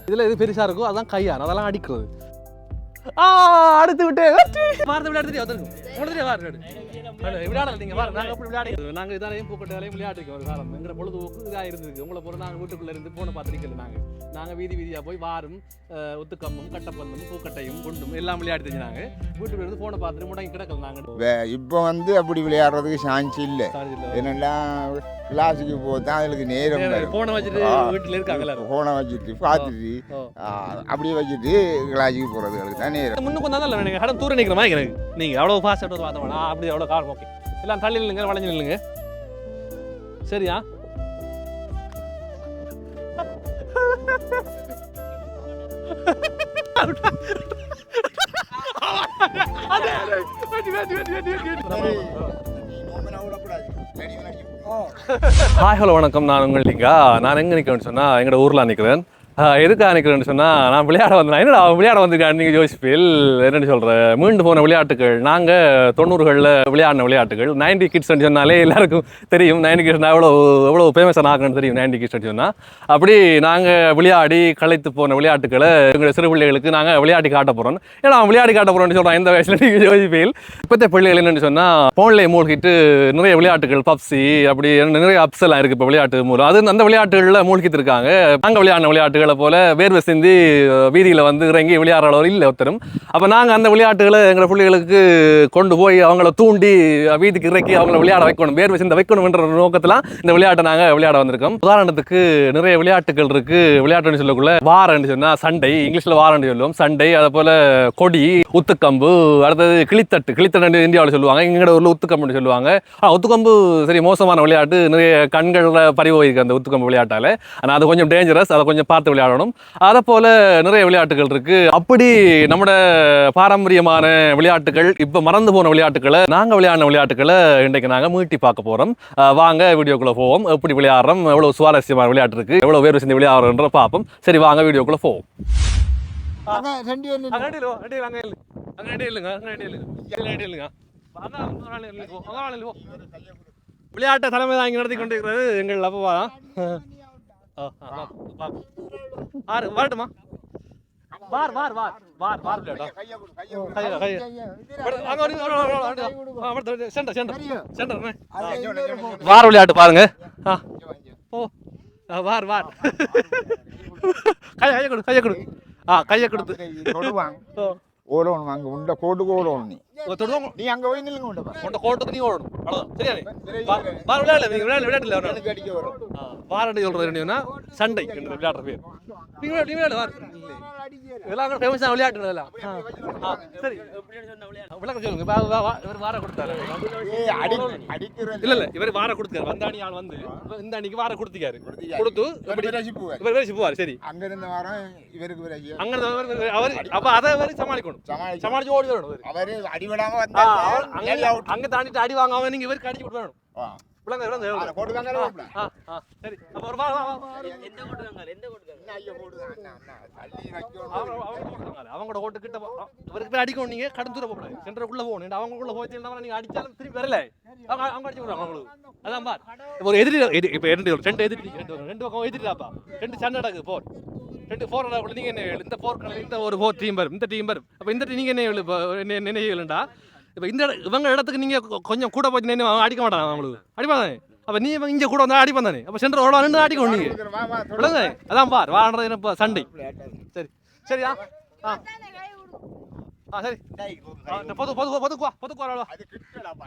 இதுல எது பெருசா இருக்கும் அதான் கையான் அதெல்லாம் அடிக்கிறது. அடுத்து விட்டு விளையாடல நீங்க நாங்க அப்படி விளையாடுறது. நாங்க இதாலையும் பூக்கட்டாலையும் விளையாட்டுருக்கோம் ஒரு காலம். எங்க பொழுதுபோக்கு இதா இருந்திருக்கு. உங்களை பொறுத்து நாங்க வீட்டுக்குள்ள இருந்து போன பார்த்துருக்கல. நாங்க வீதி வீதியா போய் வாரும் ஒத்துக்கம்பும் கட்டப்பந்தும் பூக்கட்டையும் குண்டும் எல்லாம் விளையாடி தெரிஞ்சாங்க. வீட்டுக்குள்ள இருந்து போன பார்த்துட்டு முடங்கி கிடக்கல. நாங்க இப்போ வந்து அப்படி விளையாடுறதுக்கு சான்ஸ் இல்லை. என்னெல்லாம் கிளாஸுக்கு போதான் அதுக்கு நேரம் போனை வச்சுட்டு வீட்டுல இருக்காங்க. போனை வச்சுட்டு பார்த்துட்டு அப்படியே வச்சுட்டு கிளாஸுக்கு போறதுக்கு தான் நேரம். முன்னுக்கு வந்தா இல்லை எனக்கு கடன் தூரம் நிற்கிற மாதிரி எனக்கு. நீங்க எவ்வளவு ஃபாஸ்ட் பார்த்தோம்னா அப்படி எவ்வளோ கார் ஓகே எல்லாம் தள்ளி நில்லுங்க வளைஞ்சு நில்லுங்க. சரியா ஹாய் ஹலோ வணக்கம். நான் உங்கள் லிங்கா. நான் எங்கே நிற்கிறேன்னு சொன்னால் எங்களோட ஊரில் நிற்கிறேன். எதுக்காக நிற்கிறேன்னு சொன்னால் நான் விளையாட வந்தேன். என்னடா விளையாட வந்திருக்கேன் நீங்கள் யோசிப்பில் என்னென்னு சொல்கிறேன். மீண்டு போன விளையாட்டுகள் நாங்கள் 90களில் விளையாடின விளையாட்டுகள். 90 கிட்ஸ்ன்னு சொன்னாலே எல்லாருக்கும் தெரியும். 90 கிட்ஸ் எவ்வளோ ஃபேமஸாக ஆகணும்னு தெரியும் 90 கிட்ஸ்ன்னு சொன்னால். அப்படி நாங்கள் விளையாடி களைத்து போன விளையாட்டுகளை எங்களுடைய சிறு பிள்ளைகளுக்கு நாங்கள் விளையாடி காட்ட போகிறோம். ஏன்னா விளையாடி காட்ட போகிறோம்னு சொல்கிறோம் இந்த வயசில் நீங்கள் யோசிப்பில். இப்போத்த பிள்ளைகள் என்னென்னு சொன்னால் ஃபோன்லேயே மூழ்கிட்டு நிறைய விளையாட்டுகள் பப்சி அப்படி நிறைய அப்ஸ் எல்லாம் இருக்குது இப்போ விளையாட்டு மூலம். அது அந்த விளையாட்டுகளில் மூழ்கிட்டு இருக்காங்க. நாங்கள் விளையாடின விளையாட்டுகளை போல வேர்வை சிந்தி வீதியில் வந்து இறங்கி விளையாடுறவர் இல்லை ஒருத்தரும். அப்போ நாங்கள் அந்த விளையாட்டுகளை எங்கள் பிள்ளைகளுக்கு கொண்டு போய் அவங்கள தூண்டி வீதிக்கு இறக்கி அவங்கள விளையாட வைக்கணும், வேர்வை சிந்த வைக்கணும்ன்ற நோக்கத்தில் இந்த விளையாட்டை நாங்கள் விளையாட வந்திருக்கோம். உதாரணத்துக்கு நிறைய விளையாட்டுகள் இருக்குது. விளையாட்டுன்னு சொல்லக்குள்ள வாரன்னு சொன்னால் சண்டை, இங்கிலீஷில் வாரன்னு சொல்லுவோம் சண்டை. அதை போல் கொடி, உத்துக்கம்பு, அடுத்தது கிளித்தட்டு இந்தியாவில் சொல்லுவாங்க. எங்களோட ஊரில் உத்துக்கம்புன்னு சொல்லுவாங்க. உத்துக்கம்பு சரி மோசமான விளையாட்டு. நிறைய கண்களில் பறிவு இருக்குது அந்த உத்துக்கம்பு விளையாட்டால். ஆனால் அது கொஞ்சம் டேஞ்சரஸ். அதை கொஞ்சம் பார்த்து விளையாடணும். அதை போல நிறைய விளையாட்டுகள் இருக்கு. அப்படி நம்மட பாரம்பரியமான விளையாட்டுகள் இப்ப மறந்து போன விளையாட்டுகளை நாங்க விளையாடின விளையாட்டுகளை இன்றைக்கு நாங்க மீட்டி பார்க்க போறோம். வாங்க வீடியோக்குள்ள போவோம். எப்படி விளையாடுறோம், எவ்வளவு சுவாரஸ்யமான விளையாட்டு இருக்கு, எவ்வளவு வேறு சேர்ந்து விளையாடுறோன்ற பார்ப்போம். சரி வாங்க வீடியோக்குள்ள போவோம். விளையாட்டை தலைமை தாங்கி நடத்தி கொண்டிருக்கிறது எங்கள் அப்பா. வரட்டுமா? வார் விளையாட்டு பாருங்க. கையை கொடுத்து ஓடணும். அங்க உண்ட கோட்டுக்கு ஓடணும். நீ அங்க போய் நில்லுங்க. உண்ட கோட்டுக்கு நீ ஓடணும். சரியா விளையாட்டு வாரண்டி சொல்றது சண்டை விளையாடுற பேர். இதெல்லாம் ஃபேமஸான விளையாட்டு. சரி விளக்கம் சொல்லுங்க. வார கொடுத்தாரு இல்ல இவர் வார கொடுத்தாரு. வந்தாணி ஆள் வந்து இந்த அன்னைக்கு வார கொடுத்திக்காரு. கொடுத்து இவர் ரசிப்புவார். சரி அங்க இருந்த வாரம் இவருக்கு அங்க அவர் அப்ப அதை சமாளிக்கணும். சமாளிச்சு ஓடி வரணும். அவரு அடிவிடாம வந்தா அங்க தாண்டிட்டு அடி வாங்காம நீங்க இவருக்கு அடிச்சு விட்டு வரணும். சரி அப்ப ஒரு அவங்களோட ஓட்டு கிட்ட இவருக்கு போய் அடிக்கணும். நீங்க கடன் தூர போகக்கூடாது. சென்டருக்குள்ள போகணும். அவங்களுக்குள்ள போயிட்டீங்கன்னா நீங்க அடிச்சாலும் திருப்பி வரல. அவங்க அடிச்சு விடுறாங்க அவங்களுக்கு. அதான் பார் ஒரு எதிரி. இப்ப ரெண்டு பக்கம் எதிரிடாப்பா. 2 சண்டை நடக்குது. 4 நீங்க என்ன இந்த 4 இந்த ஒரு 4 டீம் வரும். இந்த டீம் வரும். அப்ப இந்த நீங்க என்ன நினைவுண்டா இப்ப இந்த இவங்க இடத்துக்கு நீங்க கொஞ்சம் கூட போய் அடிக்க மாட்டாங்க. அவங்களுக்கு அடிப்பாங்க. அப்ப நீ இங்க கூட வந்தா அடிப்பான் தானே. அப்ப சென்டர் ஓட நின்று அடிக்கணும் நீங்க. அதான் பார் வாடுறது சண்டை. சரி சரியா சரி பொதுக்குவா அது கிட்டடாப்பா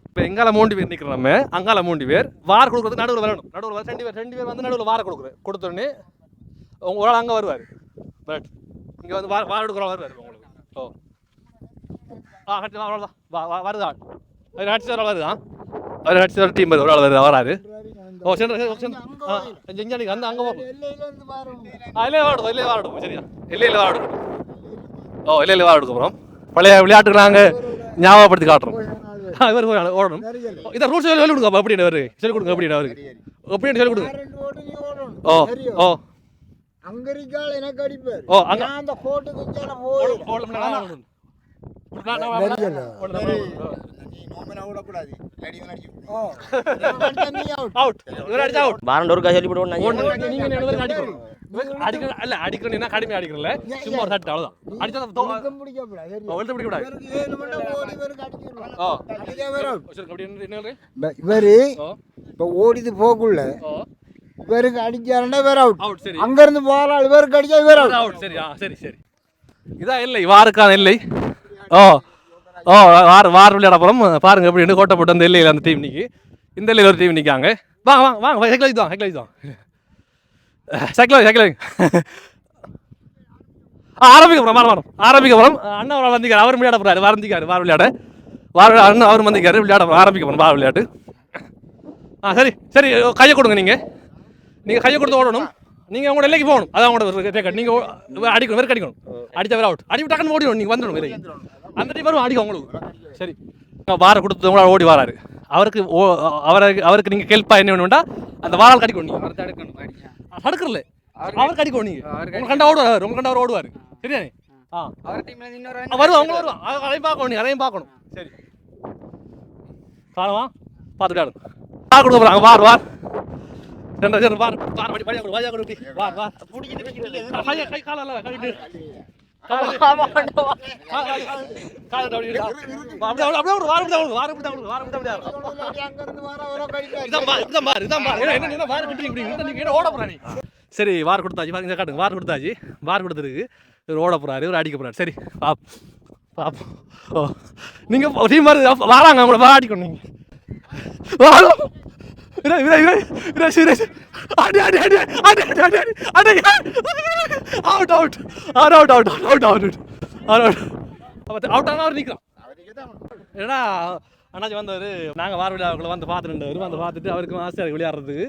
இப்போ எங்கால 3 பேர் நிற்கிறோம் நம்ம அங்கால 3 பேர் வார் கொடுக்குறது நடுவில் வரணும் நடுவில் 2 பேர் வந்து நடுவில் வார கொடுத்தோடனே ஒரு ஆள் அங்கே வருவார் பட் இங்கே வந்து வார எடுக்கிற வருவார் உங்களுக்கு ஓ அவ்வளோதான் வருதா அவர் அடிச்சு வர வருதா அவர் அடிச்சு வர டீம் ஒரு ஆள் வருது வராரு ஓ சென்றாடி அந்த அங்கே போகும் இல்லையே வாரடும் சரியா இல்லையில் வாரடும் ஓ இல்லையில் வாரடுக்க போகிறோம் பழைய விளையாட்டுக்கு நாங்கள் ஞாபகப்படுத்தி காட்டுறோம் இவர் ஓடணும் இதை ரூல்ஸ் சொல்லி கொடுங்க அப்படின்னு அவரு சொல்லிக் கொடுங்க அப்படின்னு அவருக்கு அப்படின்னு சொல்லி கொடுங்க ஓ ஓ அங்கரிக்கால் எனக்கு அடிப்பார் ஓ அங்க அந்த கோட்டுக்கு வாரண்டோருக்கா சொல்லி போடுவோம் அடிக்கிறேன் கடுமையாக அடிக்கிறல சும்மா ஒரு சட்டு அவ்வளோதான் அடிச்சா இவரு இப்ப ஓடிது போக்குள்ள இவருக்கு அடிச்சாருன்னா இவர் அவுட் சரி அங்க இருந்து போறாள் இவருக்கு அடிச்சா இவர் அவுட் சரி சரி சரி இதான் இல்லை வாருக்கான இல்லை ஓ ஓ வார் விளையாட போகிறோம் பாருங்க எப்படி கோட்டை போட்டு அந்த எல்லையில் அந்த டீம் இன்னைக்கு இந்த எல்லையில் ஒரு டீம் நிற்காங்க வாங்க சைக்கிள் தான் சைக்கிள் ஆரம்பிக்க போகிறோம் ஆரம்பிக்க போகிறோம் அண்ணா அவர் வந்திக்கார் அவர் விளையாட போகிறாரு வார் விளையாட அண்ணன் அவர் வந்திக்காரு விளையாட ஆரம்பிக்க போகிறோம் வார் விளையாட்டு சரி சரி கையை கொடுங்க நீங்கள் கையை கொடுத்து ஓடணும் நீங்கள் உங்களோட எல்லைக்கு போகணும் அதான் உங்களோட டேக்கட் நீங்கள் அடிக்கணும் வெறுக்கு அடிக்கணும் அடித்தா வேறு அவுட் அடி டக்குன்னு ஓடிடும் நீங்கள் வந்துடணும் வேறு அந்த டீம் வரும் அடிக்கும் உங்களுக்கு சரி வார கொடுத்து உங்களால் ஓடி வராரு அவருக்கு நீங்கள் ஹெல்ப்பாக என்ன வேணும்டா அந்த வாரால் கடிக்கணும் நீங்கள் தடுக்கல அவருக்கு அடிக்கணும் நீங்கள் உங்க கண்டா ஓடுவார் உங்க கண்டா அவர் ஓடுவார் சரியா வருவோம் அவங்க வருவான் அதையும் பார்க்கணும் நீங்கள் அதையும் பார்க்கணும் சரி காலமா பார்த்துட்டாரு வார் கொடுக்க போகிறாங்க வார் சரி வார் கொடுத்தாச்சு காட்டுங்க வார் கொடுத்தாச்சு வார் கொடுத்துருக்கு இவர் ஓட போறாரு இவர் அடிக்க போறாரு சரி பாப்போம் ஓ நீங்க டீம் வராங்க அவங்கள வர அடிக்கணும் நீங்க ஏன்னா அண்ணாச்சி வந்தவர் நாங்கள் வார விளையாடுக்குள்ள வந்து பார்த்துட்டு வந்து பார்த்துட்டு அவருக்கு ஆசையாக விளையாடுறதுக்கு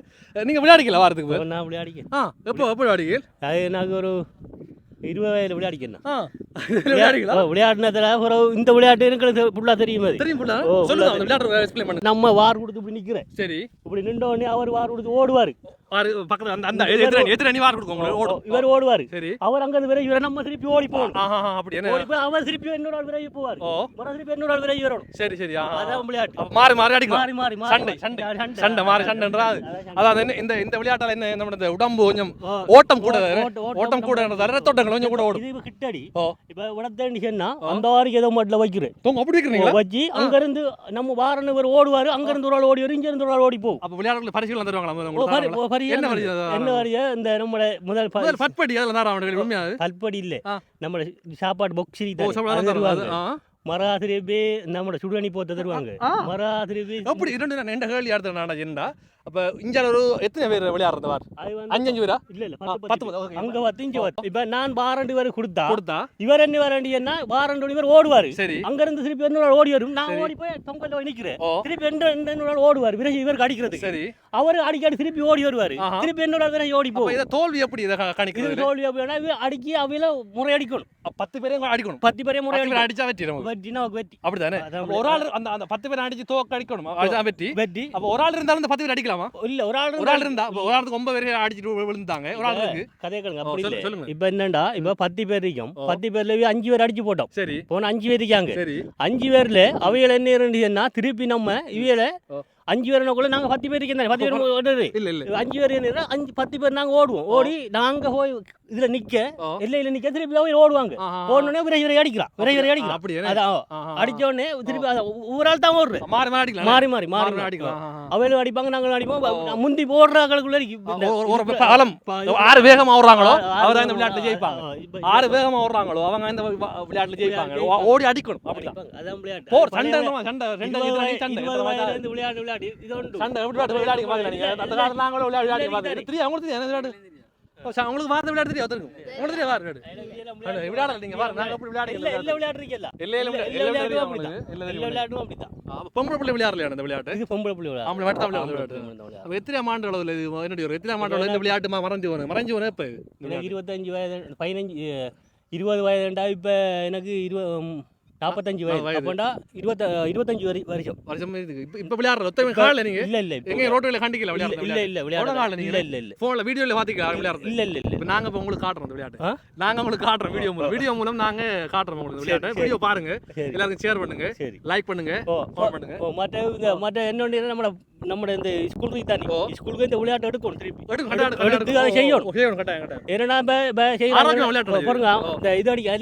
நீங்கள் விளையாடிக்கல வாரத்துக்கு நான் விளையாடிக்க எப்போ விளையாடிக்கல் அது எனக்கு ஒரு 20 வயதில் விளையாடிக்கலாம் விளையாடினதுல ஒரு இந்த விளையாட்டு எனக்கு ஃபுல்லாக தெரியும் சொல்லுங்க நம்ம வார் கொடுத்து இப்படி நிற்கிறேன் சரி இப்படி நின்ற உடனே அவர் வார் கொடுத்து ஓடுவார் பக்கத்துல அந்த எத்தனை அணி வார் கொடுக்கும் இவர் ஓடுவார் சரி அவர் அங்க இருந்து இவரை நம்ம திருப்பி ஓடி போகணும் அப்படி ஓடி போய் அவர் திருப்பி என்னோட விரைவி போவார் திருப்பி என்னோட விரைவி வரணும் சரி சரி அதான் விளையாட்டு மாறி அடிக்கலாம் மாறி சண்டை அதாவது இந்த இந்த விளையாட்டால என்ன நம்ம உடம்பு கொஞ்சம் ஓட்டம் கூட ரத்தோட்டங்கள் கொஞ்சம் கூட ஓடும் இது கிட்டடி இப்ப உடத்தேன்னு சொன்னா அந்த வாரிக்கு ஏதோ மட்டும் வைக்கிறேன் அப்படி இருக்கிறீங்களா வச்சு அங்க இருந்து நம்ம வாரன்னு இவர் ஓடுவாரு அங்க இருந்து ஒரு ஆள் ஓடி வரும் இங்க இருந்து ஒரு ஆள் ஓடி போகும் அப்ப விளையாட்டுல பரிசுகள் தருவாங்களா என்ன வரியா இந்த நம்ம முதல் பட்படி பல்படி இல்ல நம்ம சாப்பாடு பொக்ஸ் மராதிரிபே நம்ம சுடுகணி போட்டு தருவாங்க மராதிரிபே அப்படி ரெண்டு கேள்வி அடுத்த என்னடா அப்ப இங்க ஒரு எத்தனை பேர் விளையாடுறது வார் 5 பேரா இல்ல 10 அங்க 10 இப்ப நான் வாரண்டு வரை கொடுத்தா இவர் என்ன வாரண்டி என்ன வாரண்டு இவர் ஓடுவாரு சரி அங்க இருந்து திருப்பி இன்னொரு ஓடி வரும் நான் ஓடி போய் தொங்கல்ல போய் நிக்கிறேன் திருப்பி இன்னொரு ஓடுவார் விரைவி இவருக்கு அடிக்கிறது சரி அவர் அடிக்கடி திருப்பி ஓடி வருவாரு திருப்பி இன்னொரு விரைவி ஓடி போய் இத தோல்வி எப்படி இத கணிக்கிறது தோல்வி அப்படினா அடிக்கி அவையில முறை அடிக்கணும் 10 பேரே அடிக்கணும் 10 பேரே முறை அடிச்சா வெற்றினா வெற்றி அப்படிதானே ஒரு ஆள் அந்த 10 பேர் அடிச்சு தோக்க அடிக்கணும் அதுதான் வெற்றி அப்ப ஒரு ஆள் இருந்தாலும் அந்த 10 பேர் அடிக்கலாமா இல்ல ஒரு ஆள் இருந்தா ஒரு ஆளுக்கு 9 பேர் அடிச்சிட்டு விழுந்தாங்க ஒரு ஆள் இருக்கு கதைய கேளுங்க அப்படி இல்ல இப்ப என்னடா இப்ப 10 பேர் இருக்கோம் 10 பேர்ல 5 பேர் அடிச்சு போட்டோம் சரி போன 5 பேர் இருக்காங்க சரி 5 பேர்ல அவையில என்ன இருந்துச்சுன்னா திருப்பி நம்ம இவையில 5 பேருக்குள்ள நாங்க 10 பேர் இருக்கேன் 10 பேர் ஓடுறது இல்ல இல்ல 5 பேர் 10 பேர் நாங்க ஓடுவோம் ஓடி நாங்க போய் இதுல நிக்க எல்லையில நிக்க திருப்பி போய் ஓடுவாங்க ஓடனே விரை அடிக்கிறான் அப்படி அதான் அடிச்ச உடனே திருப்பி ஊரால் தான் ஓடுறேன் மாறி மாறி அடிக்கலாம் மாறி அடிக்கலாம் அவங்களும் அடிப்பாங்க நாங்களும் அடிப்போம் முந்தி போடுறாங்களுக்குள்ள ஒரு காலம் ஆறு வேகமா ஓடுறாங்களோ அவர் இந்த விளையாட்டுல ஜெயிப்பாங்க ஆறு வேகமா ஓடுறாங்களோ அவங்க இந்த விளையாட்டுல ஜெயிப்பாங்க ஓடி அடிக்கணும் அப்படிதான் அதான் விளையாட்டு போர் சண்டை ரெண்டு சண்டை விளையாட்டு இது உண்டு சண்டை விளையாடி பாக்கல நீங்க அந்த காலத்துல நாங்களும் விளையாடி பாத்து தெரியும் அவங்களுக்கு என்ன விளையாடு உங்களுக்கு வார்த்தை விளையாட தெரியும் உங்களுக்கு தெரியும் வாரு விளையாடல நீங்க வாரு நாங்க அப்படி விளையாடி இல்ல விளையாடுறீங்கல்ல விளையாடும் அப்படிதான் பொம்பளை பிள்ளை விளையாடலையா அந்த விளையாட்டு இது பொம்பளை பிள்ளை விளையாடு ஆம்பளை மட்டும் விளையாடு எத்தனை ஆண்டு அளவுல இது என்னடி ஒரு எத்தனை ஆண்டு அளவுல இந்த விளையாட்டு மறைஞ்சு போன இப்ப 25 வயது 15 20 வயதுண்டா இப்ப எனக்கு 45 வயது அப்பண்டா 25 வருஷம் இப்ப விளையாடுற ஒத்தமே காணல நீங்க இல்ல எங்க ரோட்ல கண்டிக்கல விளையாடுற இல்ல விளையாடுற போன்ல வீடியோல பாத்தீங்களா விளையாடுறது இல்ல இப்ப நாங்க இப்ப உங்களுக்கு காட்டுறோம் இந்த விளையாட்டு நாங்க உங்களுக்கு காட்டுறோம் வீடியோ மூலம் நாங்க காட்டுறோம் உங்களுக்கு விளையாட்டு வீடியோ பாருங்க எல்லாருக்கும் ஷேர் பண்ணுங்க லைக் பண்ணுங்க கமெண்ட் பண்ணுங்க மற்ற என்னோட நம்ம இந்த ஸ்கூலுக்கு தானே ஸ்கூலுக்கு இந்த விளையாட்டு எடுக்கணும் திருப்பி எடுத்து அதை செய்யணும் ஏன்னா பாருங்க இந்த இது அடிக்க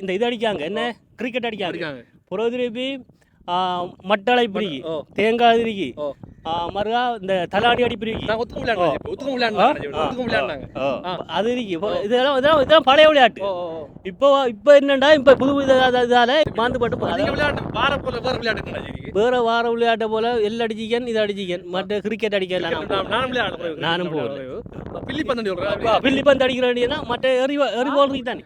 இந்த இது அடிக்காங்க என்ன கிரிக்கெட் அடிக்காங்க புறம் திருப்பி மட்டளை பிரிக்கி தேங்காய் திருக்கி மறுகா இந்த தலாடி அடி பிரிக்கி அது இருக்கு இதெல்லாம் பழைய விளையாட்டு இப்போ என்னண்டா இப்ப புது இதால மாந்துபட்டு வேற வார விளையாட்டை போல எல் அடிச்சிக்கன் இது அடிச்சிக்கன் மற்ற கிரிக்கெட் அடிக்க நானும் போகிறேன் பில்லிப்பந்து அடிக்கிற வேண்டியதுன்னா மற்ற எரிபோல் தானே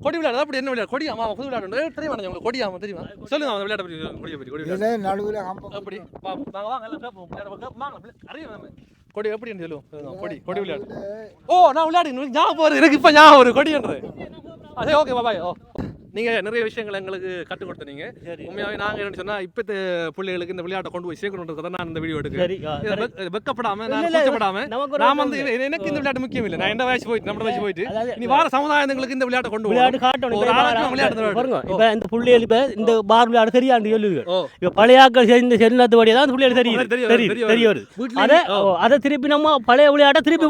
கொடி விளையாடு அப்படி என்ன விளையாடு கொடி ஆமா புது விளையாடு தெரியுமா உங்களுக்கு கொடி ஆமா தெரியுமா சொல்லுங்க அந்த விளையாட பத்தி கொடியை பத்தி கொடி விளையாடு நடுவுல அப்படி வாங்க வாங்க எல்லாம் கேப்போம் வாங்க அறிய கொடி எப்படின்னு சொல்லுவோம் கொடி விளையாடு நான் விளையாடு ஞாபகம் போறது எனக்கு இப்ப ஞாபகம் ஒரு கொடின்றது அதே ஓகே பாய் நீங்க நிறைய விஷயங்கள் எங்களுக்கு கற்றுக் கொடுத்தீங்க உண்மையாவே நாங்க என்ன சொன்னா இப்பத்த பிள்ளைகளுக்கு இந்த விளையாட்டை கொண்டு போய் சேர்க்கணுன்றத நான் இந்த வீடியோ எடுக்கிறேன் வெக்கப்படாம நான் கூச்சப்படாம நான் வந்து எனக்கு இந்த விளையாட்டு முக்கியம் இல்லை நான் என்ன வயசு போயிட்டு நம்ம வயசு போயிட்டு நீ வார சமுதாயங்களுக்கு இந்த விளையாட்டை கொண்டு விளையாட்டு காட்டணும் இப்ப இந்த பிள்ளைகள் இப்ப இந்த பார் விளையாடு தெரியாண்டு சொல்லுங்க இப்ப பழையாக்கள் சேர்ந்து செல்லாத வழியா தான் பிள்ளைகள் தெரியும் தெரிய வருது அதை திருப்பி நம்ம பழைய விளையாட்டை திருப்பி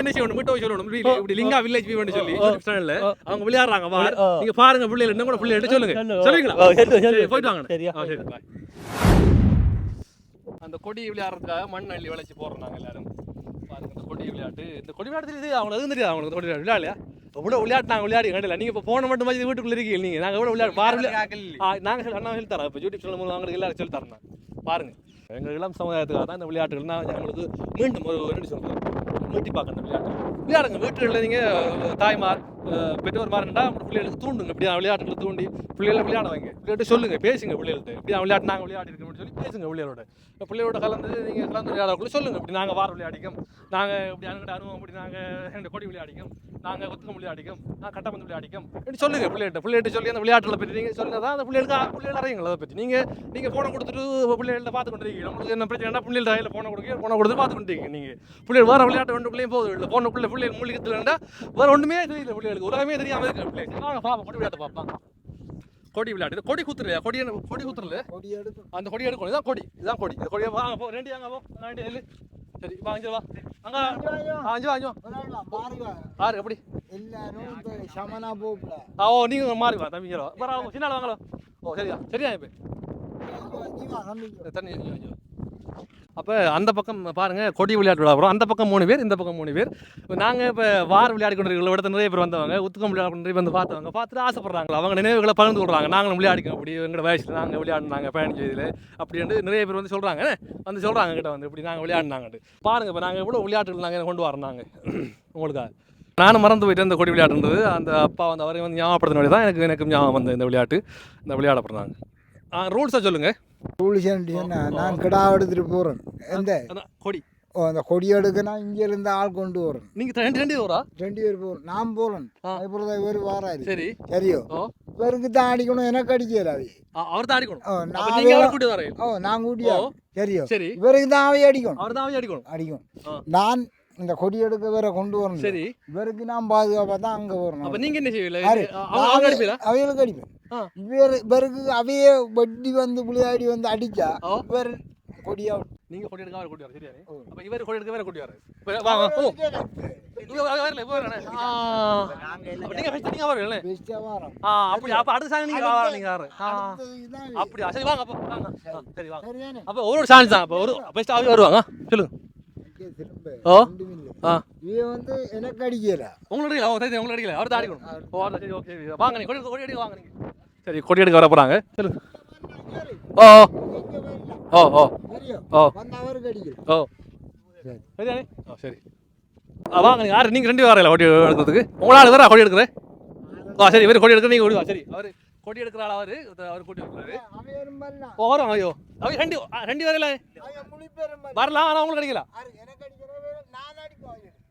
என்ன செய்யணும் வீட்டை சொல்லணும் இப்படி லிங்கா வில்லேஜ் வியூ சொல்லி யூடியூப் சேனல்ல அவங்க விளையாடுறாங்க நீங்க பாருங்க பிள்ளைகள் என்ன கூட பிள்ளைகள் சொல்லுங்க சொல்லுவீங்களா போயிட்டு வாங்க சரியா சரி பாய் அந்த கொடி விளையாடுறதுக்காக மண் அள்ளி விளைச்சி போடுறோம் நாங்கள் எல்லாரும் பாருங்க இந்த கொடி விளையாட்டு தெரியுது அவங்களுக்கு தெரியாது அவங்களுக்கு கொடி விளையாடலையா எவ்வளோ விளையாட்டு நாங்கள் விளையாடி கண்டல நீங்கள் இப்போ போன மட்டும் மாதிரி வீட்டுக்குள்ள இருக்கீங்க நீங்கள் நாங்கள் எவ்வளோ விளையாடு நாங்கள் அண்ணா சொல்லி தரோம் இப்போ யூடியூப் சேனல் மூலம் அவங்களுக்கு எல்லாரும் சொல்லி தரேன் பாருங்க எங்கள் இளம் சமுதாயத்துக்காக தான் இந்த விளையாட்டுகள் நான் எங்களுக்கு மீண்டும் ஒரு ரெண்டு சொல்கிறேன் மீட்டி பார்க்க அந்த விளையாடுங்க வீட்டுகளில் நீங்கள் தாய்மார் பெற்றோர் இருந்தா பிள்ளைகளுக்கு தூண்டுங்க இப்படி விளையாட்டுகளை தூண்டி பிள்ளைகளை விளையாட வைங்க பிள்ளைகிட்ட சொல்லுங்க பேசுங்க பிள்ளைகள்ட்ட இப்படி விளையாட்டு நாங்கள் விளையாடி இருக்கோம்னு சொல்லி பேசுங்க பிள்ளையோட கலந்து நீங்கள் கலந்து விளையாடக்குள்ள சொல்லுங்க இப்படி நாங்கள் வார விளையாடிக்கும் நாங்கள் இப்படி அங்கிட்ட அனுபவம் இப்படி நாங்கள் ரெண்டு கொடி விளையாடிக்கும் நாங்கள் ஒத்துக்கம் விளையாடிக்கும் நான் கட்டமந்து விளையாடிக்கும் இப்படி சொல்லுங்க பிள்ளைகிட்ட சொல்லி அந்த விளையாட்டுகளை பற்றி நீங்கள் சொல்லுங்க தான் அந்த பிள்ளைகள் அறியுங்களா அதை பற்றி நீங்கள் ஃபோனை கொடுத்துட்டு பிள்ளைகள்ட்ட பார்த்து கொண்டிருக்கீங்க உங்களுக்கு என்ன பிரச்சனை பிள்ளைகள் கையில் ஃபோனை கொடுத்து பார்த்து கொண்டிருக்கீங்க நீங்கள் பிள்ளைகள் வேறு விளையாட்டு ரெண்டுக்குள்ளேயும் போகுது இல்லை ஃபோனுக்குள்ளே பிள்ளைகள் மூலிகத்தில் வேண்டாம் வேறு ஒன்றுமே தெரியல பிள்ளைகளுக்கு உலகமே தெரியாமல் இருக்க பிள்ளைகள் நாங்கள் பார்ப்போம் கொடி விளையாட்டு பார்ப்பாங்க கொடி விளையாட்டு கொடி குத்துலையா கொடி குத்துறல அந்த கொடி எடுக்கணும் இதான் கொடி இந்த கொடியை வாங்க போ ரெண்டு அங்கே போ ரெண்டு எல்லு சரி வாங்க வா அங்கே வாங்க ஆறு எப்படி எல்லாரும் சமனா போகல நீங்கள் மாறி வா தம்பி வர சின்ன வாங்களோ சரியா இப்போ தண்ணி அப்போ அந்த பக்கம் பாருங்கள் கொடி விளையாட்டு விளையாடுறோம் அந்த பக்கம் 3 பேர் இந்த பக்கம் 3 பேர் நாங்கள் இப்போ வார விளையாடி கொண்டிருக்கிற இடத்துல நிறைய பேர் வந்தவங்க உத்துக்கம் விளையாட கொண்டு வந்து பார்த்துட்டு ஆசைப்படுறாங்களா அவங்க நினைவுகளை பகிர்ந்து கொள்றாங்க நாங்களும் விளையாடிக்கோம் அப்படி எங்களோட வயசில் நாங்கள் விளையாடினாங்க பயணிச்ச இதில் அப்படின்னு நிறைய பேர் வந்து சொல்கிறாங்க கிட்ட வந்து இப்படி நாங்கள் விளையாடினாங்கட்டு பாருங்கள் இப்போ நாங்கள் எவ்வளோ விளையாட்டுகள் நாங்கள் கொண்டு வரோம் நாங்கள் உங்களுக்காக நானும் மறந்து போயிட்டு இந்த கொடி விளையாட்டுன்றது அந்த அப்பா வந்து அவரை வந்து ஞாபகப்படுத்தின தான் எனக்கு ஞாபகம் வந்து இந்த விளையாடப்படுறாங்க ரூல்ஸாக சொல்லுங்கள் ரூல்ஸ் நான் கிடா எடுத்துட்டு போகிறேன் கொடி அந்த கொடி எடுக்கனா இங்கிருந்து ஆள் கொண்டு வரேன் நீங்கள் ரெண்டு பேர் போகிறேன் நான் போகிறேன் அதுபோல இவர் வாராரு சரியோ இவருக்கு தான் அடிக்கணும் எனக்கு அடிக்கல அவர் தான் அடிக்கணும் நான் கூட்டியா சரியோ இவருக்கு தான் அவையே அடிக்கணும் நான் இந்த கொடி எடுக்க வேற கொண்டு வரணும் சரி இவருக்கு நான் பாதுகாப்பா தான் அங்க வரணும் அப்ப நீங்க என்ன செய்வீங்க அவைகளுக்கு அடிப்பேன் இவருக்கு அவையே வட்டி வந்து விளையாடி வந்து அடிச்சா இவர் கொடியா நீங்க கொடி எடுக்க அவர் கொடி வர சரியா அப்ப இவர் கொடி எடுக்க வேற கொடி வர வாங்க ஓ வரல போறனே அப்ப நீங்க ஃபர்ஸ்ட் நீங்க வரல பெஸ்டா வரோம் அப்படி அப்ப அடுத்த சாங் நீங்க நீங்க வர அப்படி சரி வாங்க அப்ப வாங்க சரி வாங்க அப்ப ஒரு சான்ஸ் தான் அப்ப ஒரு ஃபர்ஸ்ட் அவங்க வருவாங்க சொல்லுங்க ஓ இவன் வந்து எனக்கு அடிக்கல உங்களுக்கு அடிக்கல சரி உங்களுக்கு அடிக்கல அவர் தான் அடிக்கணும் ஓ சரி ஓகே வாங்க நீ கொடி எடுக்க வாங்க நீங்க சரி கொடி எடுக்க வர போறாங்க சொல்லுங்க ஓ ஓ ஓ ஓ வந்த அவருக்கு அடிக்கல ஓ சரி சரியானே ஓ சரி வாங்க நீங்க யாரு நீங்க ரெண்டு பேரும் வரல கொடி எடுக்கிறதுக்கு உங்களால வேற கொடி எடுக்கிறேன் சரி இவர் கொடி எடுக்க நீங்க ஓடுவா சரி அவர் கொடி எடுக்கிற ஆள் அவர் கொடி எடுக்கிறாரு ஓ வரும் ஐயோ அவர் ரெண்டு வரல வரலாம் ஆனால் உங்களுக்கு அடிக்கல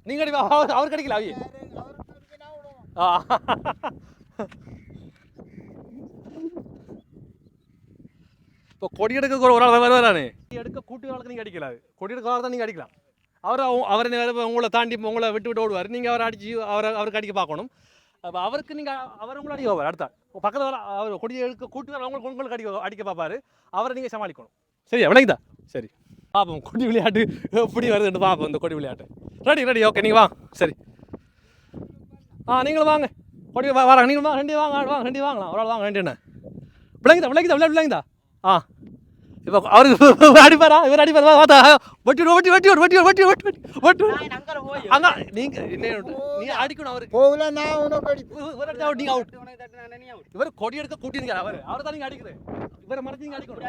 நீங்க அடிப்பா அவருக்கு அடிக்கல அவையே இப்போ கொடி எடுக்க ஒரு ஆள் வருவாரானே எடுக்க கூட்டி ஆளுக்கு நீங்கள் அடிக்கலாது கொடி எடுக்க தான் நீங்கள் அடிக்கலாம் அவரை உங்களை தாண்டி உங்களை விட்டு ஓடுவார் நீங்கள் அவரை அடிச்சு அவருக்கு அடிக்க பார்க்கணும் அப்போ அவருக்கு நீங்கள் அவர் உங்களை அடிக்க போவார் அடுத்த பக்கத்தில் அவர் கொடியை எடுக்க கூட்டி வர உங்களுக்கு அடிக்க பார்ப்பாரு அவரை நீங்கள் சமாளிக்கணும் சரியா விளங்குதா சரி பார்ப்போம் கொடி விளையாட்டு எப்படி வருதுன்னு பார்ப்போம் இந்த கொடி விளையாட்டு ரெடி ஓகே நீங்கள் வாங்க சரி நீங்களும் வாங்க கொடி வராங்க நீங்கள் வாங்க ரெண்டு வாங்கலாம் ஒரு ஆள் வாங்க ரெண்டு என்ன விளங்குதா இப்போ அவருக்கு அடிப்பாரா இவர் அடிப்பாரா பார்த்தா வட்டி அங்க நீங்க நீ அடிக்கணும் அவருக்கு போகல நான் உனக்கு நீங்க அவுட் இவர் கொடி எடுக்க கூட்டிங்க அவர் தான் நீங்க அடிக்கிறேன் இவரை மறைச்சு நீங்க அடிக்கணும்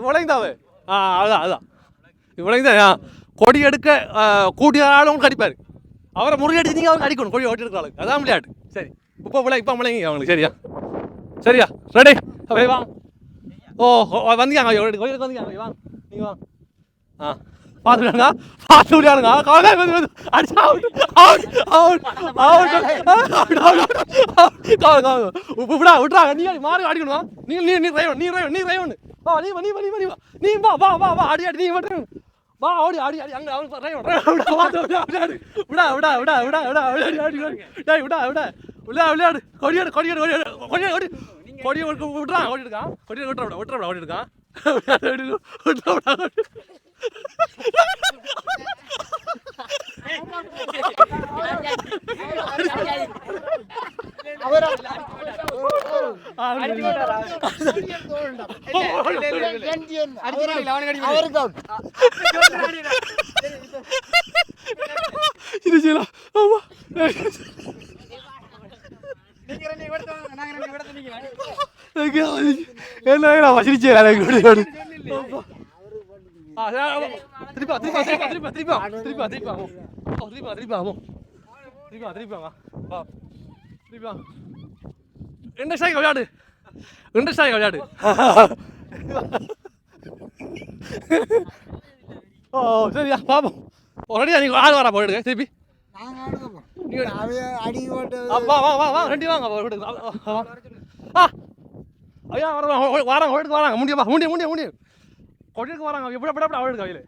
விளைந்தாவே அதான் விளைந்தா கொடி எடுக்க கூட்டிய ஆளும் உங்களுக்கு அடிப்பாரு அவரை முறியடிச்சு நீங்கள் அவருக்கு அடிக்கணும் கொடி ஓட்டி எடுக்கிற ஆளுக்கு அதான் விளையாட்டு சரி இப்போ முளைங்க அவங்களுக்கு சரியா ரெடி அப்படியே வாங்க ஓ வந்தீங்க கோயிலுக்கு வந்தீங்க வாங்க நீங்கள் வாங்க பார்த்து விளையாடுங்க அடிச்சா விட்றாங்க நீ மாறி அடிக்கணும் நீ ரைவன் நீ வா அடி நீ மட்டும் வா ஓடி அங்க அவனுக்கு விளையாடு கொடி விட்டுறான் ஓடி இருக்கான் கொடி விட்டுறா ஓடி இருக்கான் விளையாடு ஓ சரியா பாப்போம் ரெடியா நீங்க ஆள் வரா போயிடுங்க திருப்பி வா ரெண்டு வாங்க ஐயா வராங்க வராங்க முடியும் கொடிக்கு வராங்க எப்படி அவளுக்கு கையில்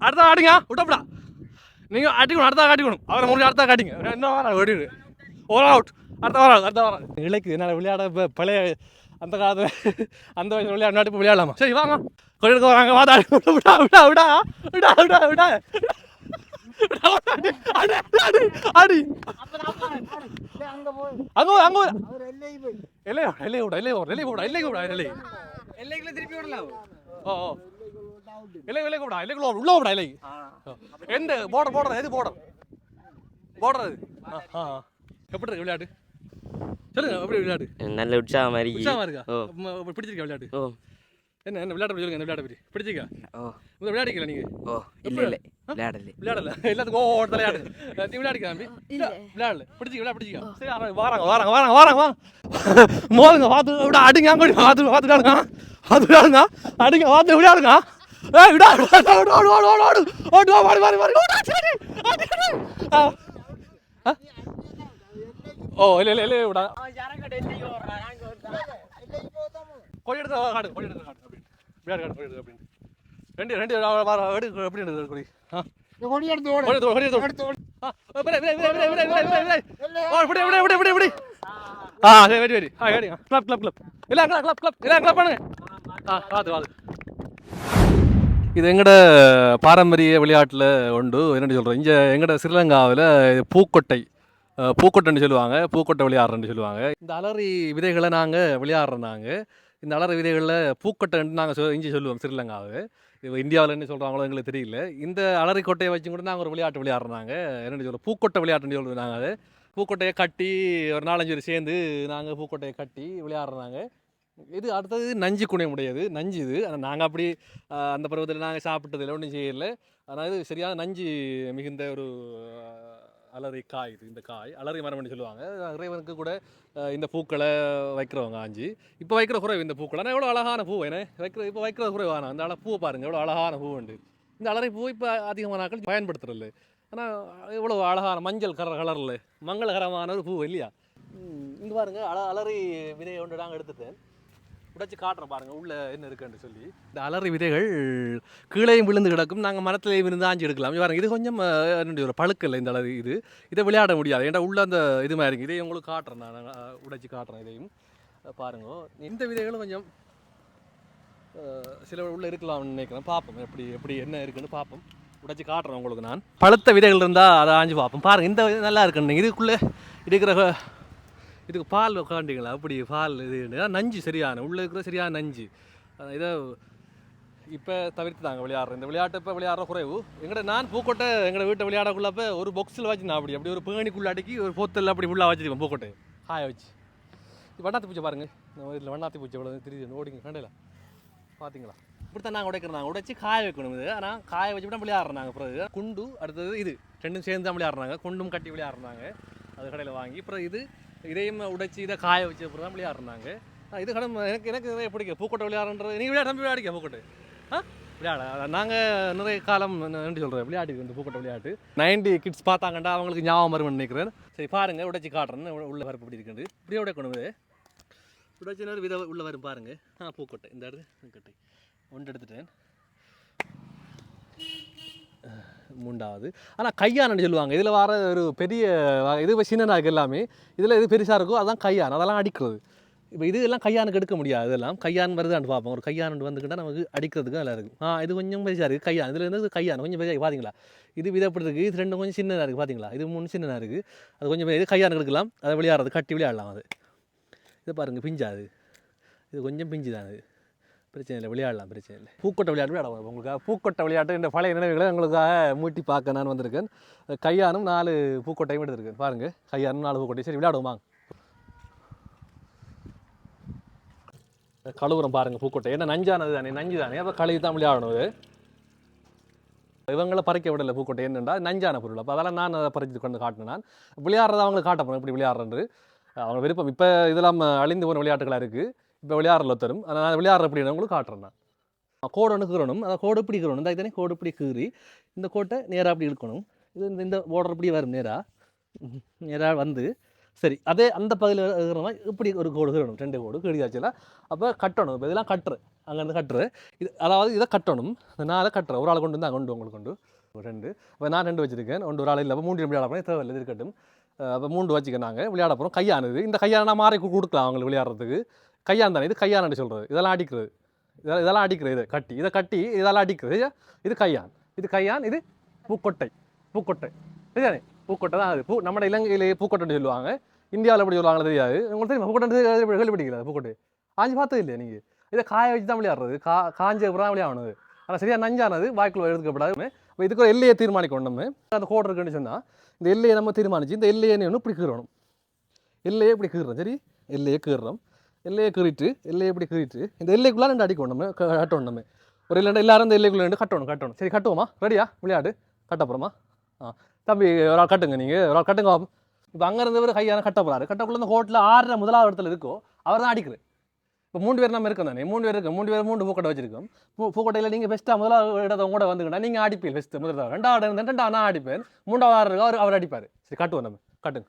அடுத்த ஆடுங்க விட்டப்படா நீங்கள் அடிக்கணும் அடுத்த காட்டிக்கணும் அவரை முடிஞ்சு அடுத்த காட்டிங்க என்ன வர வெடிடு ஒரு அவுட் அடுத்த வாரம் இலைக்கு என்னால் விளையாட இப்போ பழைய அந்த காலத்தில் அந்த வயசு விளையாடு இப்போ விளையாடலாமா சரி வாங்க கொடிக்க வராங்க வாடா விடா அடி அங்க எல்லை திருப்பி விடலாம் ஓ இல்லை கூப்பிடா உள்ள கூப்பிடா இல்லை எந்த போடுற எது போடுறது அது எப்படி இருக்கு விளையாட்டு சொல்லுங்க எப்படி விளையாடு நல்ல உற்சாகமா இருக்கா பிடிச்சிருக்கா விளையாட்டு என்ன விளையாட சொல்லுங்க என்ன விளையாட பற்றி பிடிச்சிருக்கா விளையாடிக்கல நீங்க விளையாடல எல்லாத்துக்கும் விளையாடு நீ விளையாடிக்க விளையாடல பிடிச்சிக்க சரி வராங்க மோதுங்க பார்த்து அடிங்க பார்த்து விளையாடுங்க அடிங்க பார்த்து விளையாடுங்க ஏய் விடா ஓடு ஓடு ஓடு ஓடு ஓடு ஓடு மாறி மாறி மாறி ஓடு சரி ஓ இல்ல இல்ல இல்ல விடா கொடி எடுத்து காடு கொடி எடுத்து காடு அப்படி விளையாடு காடு கொடி எடுத்து அப்படி ரெண்டு ரெண்டு எடு எப்படி எடுத்து கொடி கொடி எடுத்து ஓடு கொடி எடுத்து ஓடு விட விட விட விட விட விட விட ஓ விட விட விட விட விட சரி very very ready club club club இல்ல கிளப் கிளப் இல்ல கிளப் பண்ணுங்க வாது வாது இது எங்கட பாரம்பரிய விளையாட்டில் உண்டு என்னென்னு சொல்கிறோம் இங்கே எங்கட ஸ்ரீலங்காவில் பூக்கொட்டைன்னு சொல்லுவாங்க பூக்கொட்டை விளையாடுறேன்னு சொல்லுவாங்க இந்த அலரி விதைகளை நாங்கள் விளையாடுறோம் இந்த அலரி விதைகளில் பூக்கொட்டைன்னு நாங்கள் இங்கே சொல்லுவோம் ஸ்ரீலங்காவை இப்போ இந்தியாவில் என்ன சொல்கிறாங்களோ எங்களுக்கு தெரியல இந்த அலரி கொட்டையை வச்சு கூட நாங்கள் ஒரு விளையாட்டு விளையாடுறாங்க என்னென்னு சொல்கிறோம் பூக்கொட்டை விளையாட்டுன்னு சொல்லுவோம் நாங்கள் அது பூக்கொட்டையை கட்டி ஒரு 4-5 பேர் சேர்ந்து நாங்கள் பூக்கொட்டையை கட்டி விளையாடுறாங்க இது அடுத்தது நஞ்சு குணம் உடையது நஞ்சு இது ஆனால் நாங்கள் அப்படி அந்த பருவத்தில் நாங்கள் சாப்பிட்டதில்லை ஒன்றும் செய்யலை ஆனால் இது சரியான நஞ்சு மிகுந்த ஒரு அலரி காய் இது இந்த காய் அலரி மரம்னு சொல்லுவாங்க இறைவனுக்கு கூட இந்த பூக்களை வைக்கிறவங்க ஆஞ்சி இப்போ வைக்கிற குறைவு இந்த பூக்கள் ஆனால் எவ்வளோ அழகான பூ என்ன இப்போ வைக்கிற குறைவான அந்த பூவை பாருங்கள் எவ்வளோ அழகான பூ உண்டு இந்த அலரி பூ இப்போ அதிகமான நாட்கள் பயன்படுத்துறதில்ல ஆனால் எவ்வளோ அழகான மஞ்சள் கலரில் மங்களகரமான ஒரு பூ இல்லையா இங்கே பாருங்கள் அலரி விதையை ஒன்று நாங்கள் எடுத்துட்டேன் உடைச்சி காட்டுறோம் பாருங்கள் உள்ளே என்ன இருக்குன்னு சொல்லி இந்த அலரி விதைகள் கீழேயும் விழுந்து கிடக்கும் நாங்கள் மரத்துலேயும் இருந்து ஆஞ்சி எடுக்கலாம் பாருங்கள் இது கொஞ்சம் ஒரு பழுக்கலை இந்த அலரி இது இதை விளையாட முடியாது ஏன்டா உள்ள அந்த இது மாதிரி இருக்குது இதை உங்களுக்கு காட்டுறேன் நான் உடைச்சி காட்டுறேன் இதையும் பாருங்க இந்த விதைகளும் கொஞ்சம் சில உள்ளே இருக்கலாம்னு நினைக்கிறேன் பார்ப்போம் எப்படி எப்படி என்ன இருக்குன்னு பார்ப்போம் உடைச்சி காட்டுறேன் உங்களுக்கு நான் பழுத்த விதைகள் இருந்தால் அதை ஆஞ்சி பார்ப்போம் பாருங்கள் இந்த நல்லா இருக்குன்னு இதுக்குள்ளே இருக்கிற இதுக்கு பால் உட்காண்டிங்களா அப்படி பால் இது நஞ்சு சரியான உள்ளே இருக்கிற சரியான நஞ்சு இதை இப்போ தவிர்த்துதாங்க விளையாடுறேன் இந்த விளையாட்டு இப்போ விளையாடுற குறைவு நான் பூக்கொட்டை எங்கள் வீட்டை விளையாடக்குள்ளப்போ ஒரு பாக்ஸில் வச்சு நான் அப்படி ஒரு பேணிக்குள்ளே அடக்கி ஒரு போத்தல் அப்படி ஃபுல்லாக வச்சுருக்கேன் பூக்கொட்டை காய வச்சு வண்ணாத்தி பூச்சி பாருங்கள் நம்ம இதில் வண்ணாத்தி பூச்சி எவ்வளோ தெரியுது ஓடிங்க கண்டையில் பார்த்தீங்களா இப்படி தான் நாங்கள் உடைக்கிறோம் நாங்கள் உடைச்சி காய வைக்கணும் இது ஆனால் காய வச்சு விட விளையாடுறோம் நாங்கள் அப்புறம் குண்டு அடுத்தது இது ரெண்டும் சேர்ந்து தான் விளையாடுறாங்க குண்டும் கட்டி விளையாடுறாங்க அது கடையில் வாங்கி அப்புறம் இதையும் உடைச்சி இதை காய வச்சு அப்புறம் தான் விளையாடுறாங்க இது கடை எனக்கு நிறைய பிடிக்கும் பூக்கொட்டை விளையாடுன்றது நீங்கள் விளையாட விளையாடிக்க பூக்கொட்டை விளையாட நாங்கள் நிறைய காலம் என்ன சொல்கிறேன் விளையாடி இந்த பூக்கொட்டை விளையாட்டு 90 கிட்ஸ் பார்த்தாங்கண்டா அவங்களுக்கு ஞாபகம் வரும்னு நினைக்கிறேன் சரி பாருங்கள் உடைச்சி காட்டுறேன்னு உள்ள வரப்பு இப்படி இருக்குது இப்படியே உடைக்கணும் உடைச்சி நேரம் வித உள்ளே வரும் பாருங்கள் பூக்கொட்டை இந்த இடத்து கட்டை ஒன்று எடுத்துட்டேன் 3வது ஆனால் கையானு சொல்லுவாங்க இதில் வர ஒரு பெரிய இது சின்னதாக இருக்குது எல்லாமே இதில் எது பெருசாக இருக்கோ அதுதான் கையான் அதெல்லாம் அடிக்கிறது இப்போ இது எல்லாம் கையானுக்கு எடுக்க முடியாது இதெல்லாம் கையான் வருதான்னு பார்ப்போம் ஒரு கையானு வந்துக்கிட்டால் நமக்கு அடிக்கிறதுக்கு நல்லா இருக்கும் இது கொஞ்சம் பெருசாக இருக்குது கையான் இதில் இருந்து கையான் கொஞ்சம் பெருசாக பார்த்தீங்களா இது விதப்படி இருக்குது இது ரெண்டும் கொஞ்சம் சின்னதாக இருக்குது பார்த்தீங்களா இது 3 சின்னதாக இருக்குது அது கொஞ்சம் இது கையானுக்கு எடுக்கலாம் அதை விளையாடுறது கட்டி விளையாடலாம் அது இது பாருங்கள் பிஞ்சாது இது கொஞ்சம் பிஞ்சு தான் அது பிரச்சனை இல்லை விளையாடலாம் பிரச்சனை இல்லை பூக்கொட்டை விளையாட்டு விளையாடுவோம் உங்களுக்காக பூக்கொட்டை விளையாட்டு இந்த பழைய நினைவுகளை உங்களுக்காக மூட்டி பார்க்க நான் வந்திருக்கேன் கையானும் 4 பூக்கொட்டையும் எடுத்திருக்கேன் பாருங்கள் கையானும் 4 பூக்கொட்டையும் சரி விளையாடுவோமா கழுவுறம் பாருங்கள் பூக்கொட்டை ஏன்னா நஞ்சானது தானே நஞ்சு தானே அப்போ கழுவி தான் விளையாடணும் இது இவங்களை பறிக்க விடலை பூக்கொட்டை என்னென்னா நஞ்சான பொருள் அப்போ அதெல்லாம் நான் அதை பறித்து கொண்டு காட்டினேன் நான் விளையாடுறத அவங்களுக்கு காட்ட போகிறேன் இப்படி விளையாடுறது அவங்க விருப்பம் இப்போ இதெல்லாம் அழிந்து போன விளையாட்டுகளாக இருக்குது இப்போ விளையாடுறல தரும் அதை நான் விளையாடுற அப்படின்னு உங்களுக்கு காட்டுறேன் நான் கோடு ஒன்று கீறணும் அதை கோடு இப்படி கீறணும் இந்த தானே கோடு இப்படி கீறி இந்த கோட்டை நேராக அப்படி இழுக்கணும் இது இந்த border இப்படி வரும் நேராக வந்து சரி அதே அந்த பகுதியில் இருக்கிற இப்படி ஒரு கோடு கீறணும் 2 கோடு கீழியாச்சுல அப்போ கட்டணும் இப்போ இதெல்லாம் கட்டுரு அங்கேருந்து கட்டுரு இது அதாவது இதை கட்டணும் நான் அதை கட்டுறேன் ஒரு ஆள் கொண்டு வந்து அங்கே கொண்டு உங்களுக்கு கொண்டு 2 இப்போ நான் 2 வச்சுருக்கேன் ஒரு ஆள் இல்லை அப்போ 3 விளையாட போகிறேன் தேவையில்லை இது இருக்கட்டும் அப்போ 3 வச்சுக்க நாங்கள் விளையாட போகிறோம் கையானது இந்த கையான நான் மாறி கொடுக்கலாம் அவங்களுக்கு விளையாடுறதுக்கு கையான் தானே இது கையான்னு சொல்கிறது இதெல்லாம் அடிக்கிறது இதெல்லாம் அடிக்கிறது இதை கட்டி இதெல்லாம் அடிக்கிறது இது கையான் இது பூக்கொட்டை சரிதானே பூக்கொட்டை தான் அது நம்ம இலங்கையிலே பூக்கொட்டைன்னு சொல்லுவாங்க இந்தியாவில் எப்படி சொல்லுவாங்களோ தெரியாது உங்களுக்கு தெரியும் பூக்கொட்டை கேள்விப்பட்டிருக்கிறது பூக்கொட்டை ஆஞ்சி பார்த்தது இல்லையா நீங்கள் இதை காய வச்சு தான் விளையாடுறது காஞ்ச அப்புறம் விளையாடணுது ஆனால் சரியாக நஞ்சானது வாய்க்குள்ள எடுத்துக்கப்படாது இப்போ இதுக்கு ஒரு எல்லையை தீர்மானிக்கணும் நம்ம அந்த கோடு இருக்குன்னு சொன்னால் இந்த எல்லையை நம்ம தீர்மானிச்சு இந்த எல்லையை ஒன்று இப்படி கீறணும் எல்லையை இப்படி கீறுறோம் சரி எல்லையை கீறுறோம் எல்லையை கீறிட்டு எல்லையை இப்படி கீறிட்டு இந்த எல்லைக்குள்ளே 2 அடிக்கணும் நம்ம கட்டணும் நம்ம ஒரு இல்லை எல்லாரும் இந்த எல்லைக்குள்ளே 2 கட்டணும் சரி கட்டுவோமா ரெடியா விளையாடு கட்டப்புறமா தம்பி ஒரு ஆள் கட்டுங்க நீங்கள் ஒரு ஆள் கட்டுங்க இப்போ அங்கே இருந்தவர் கையான கட்ட போகிறாரு கட்டக்குள்ள இந்த கோட்டில் 6 முதலாவது இடத்துல இருக்கோ அவர் தான் அடிக்கிறது இப்போ 3 பேர் நம்ம இருக்கோம் தானே 3 பேர் இருக்கோம் 3 பேர் 3 பூக்கட்டை வச்சிருக்கோம் பூக்கட்டையில் நீங்கள் பெஸ்ட்டாக முதல்ல இடத்த உங்களோட வந்துக்கிட்டா நீங்கள் அடிப்பீங்க பெஸ்ட்டு முதல்ல ரெண்டாவது ரெண்டாவது நான் அடிப்பேன் 3வது ஆறு இருக்கா அவர் அடிப்பார் சரி காட்டுவோம் நம்ம காட்டுங்க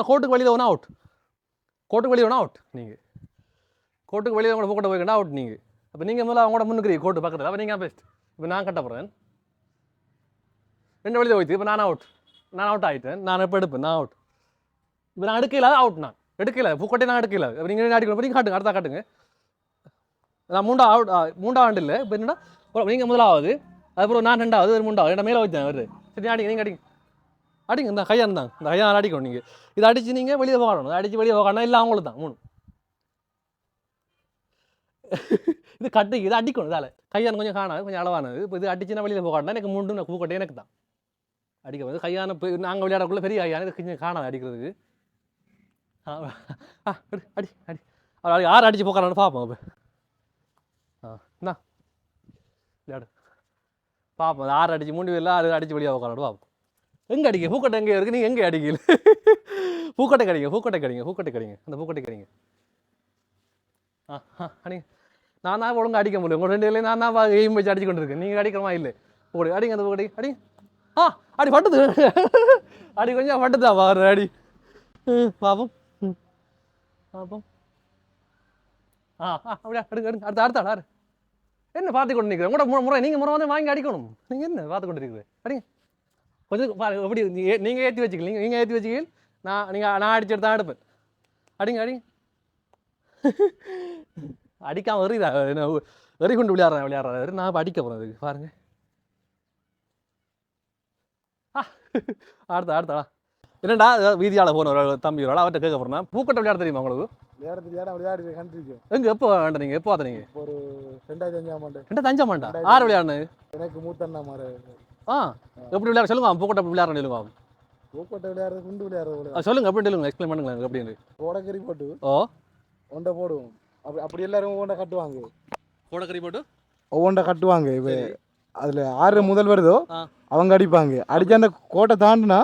கோட்டுக்கு வெளியில் ஒன்றா அவுட் கோட்டுக்கு வெளியே ஒன்றா அவுட் நீங்கள் கோட்டுக்கு வெளியே உங்களோட பூக்கட்டை போய்க்கண்டா அவுட் நீங்கள் அப்போ நீங்கள் முதல்ல அவங்களோட முன்னுக்குறீங்க கோட்டு பக்கத்தில் அப்போ நீங்கள் பெஸ்ட் இப்போ நான் கட்ட போகிறேன் 2 வெளியே போய்த்து இப்போ நான் அவுட் ஆகிட்டேன் நான் இப்போ எடுப்பேன் நான் அவுட் இப்போ நான் எடுக்கல அவுட் நான் எடுக்கல பூக்கட்டை நான் எடுக்கல அப்போ நீங்கள் அடிக்கணும் இப்போ நீங்கள் காட்டுங்க அடுத்தா காட்டுங்க நான் 3வது ஆண்டு இல்லை இப்போ என்னன்னா நீங்கள் முதலாவது அதுக்கப்புறம் நான் 2வது 3வது என்ன மேலே வச்சேன் வருது சரி அடிங்க நீங்கள் அடிங்க இந்த கையா இருந்தாங்க இந்த கையா அடிக்கணும் நீங்கள் இதை அடித்து நீங்கள் வெளியே போகணும் அடித்து வெளியே போகணும் இல்லை அவங்களுக்கு தான் 3 இது கட்டுக்கு இது அடிக்கணும் இதால் கையான் கொஞ்சம் காணாது கொஞ்சம் அளவானது இப்போ இது அடிச்சுன்னா வெளியில் போகணும் எனக்கு 3 பூக்கட்டை எனக்கு தான் அடிக்க வந்து கையான நாங்கள் விளையாடக்குள்ள பெரிய கையான இது கொஞ்சம் காணாது அடிக்கிறதுக்கு அடி அடி அடி யார் அடிச்சு போக்கறான்னு பார்ப்போம் இப்போ என்ன விளையாடு பார்ப்போம் யார் அடிச்சு 3 பேரில் அது அடிச்சு வெளியே உட்காரான்னு பார்ப்போம் எங்கே அடிக்க பூக்கட்டை எங்கே இருக்குது நீங்கள் எங்கே அடிக்கல பூக்கட்டை கடிங்க அந்த பூக்கட்டை கடிங்க அடிங்க நான் தான் ஒழுங்காக அடிக்க முடியும் உங்கள் 2 பேர்லேயும் நான் தான் எய்ம் வச்சு அடிச்சு கொண்டு இருக்கேன் நீங்கள் அடிக்கிறமா இல்லை பூக்கட்டை அடிங்க அந்த பூக்கட்டை அடிங்க அடி பட்டுது அடி கொஞ்சம் பட்டுதா பாரு அடி பாப்போம் அப்படியா எடுங்க அடுத்த என்ன பார்த்து கொண்டு நிற்கிறேன் உங்களோட முறை நீங்கள் முறை வந்து வாங்கி அடிக்கணும் நீங்கள் என்ன பார்த்து கொண்டு இருக்கிறேன் அடிங்க கொஞ்சம் பாரு எப்படி நீங்கள் ஏற்றி வச்சுக்கல நீங்கள் ஏற்றி வச்சுக்கல நான் அடிச்சுட்டு தான் எடுப்பேன் அடிங்க அடிக்காமல் எறிதா எறி கொண்டு விளையாடுறாரு நான் இப்போ அடிக்க போகிறேன் அதுக்கு பாருங்க அடுத்தா என்னடா வீதியால் போன ஒரு தம்பி ஒரு அவர்கிட்ட கேட்க போகிறேன் பூக்கட்டை விளையாட தெரியுமா உங்களுக்கு விளையாடி கண்டிருக்கேன் எங்கே எப்போ வேண்ட நீங்கள் எப்போ பார்த்தீங்க ஒரு 2005ஆம் ஆண்டு 2005ஆம் ஆண்டா யார் விளையாடுனது எனக்கு மூத்தண்ணா மாதிரி எப்படி விளையாட சொல்லுங்க பூக்கட்டை விளையாடுறேன் சொல்லுங்க பூக்கட்டை விளையாடுறது குண்டு விளையாடுறது சொல்லுங்க எப்படி சொல்லுங்க எக்ஸ்பிளைன் பண்ணுங்களேன் எப்படின்னு கோடக்கறி போட்டு ஒன்றை போடுவோம் அப்படி எல்லாரும் ஒவ்வொன்றை கட்டுவாங்க கோடக்கறி போட்டு ஒவ்வொன்றை கட்டுவாங்க இப்போ அதில் 6 முதல் வருதோ அவங்க அடிப்பாங்க அடிச்சு அந்த கோட்டை தாண்டினா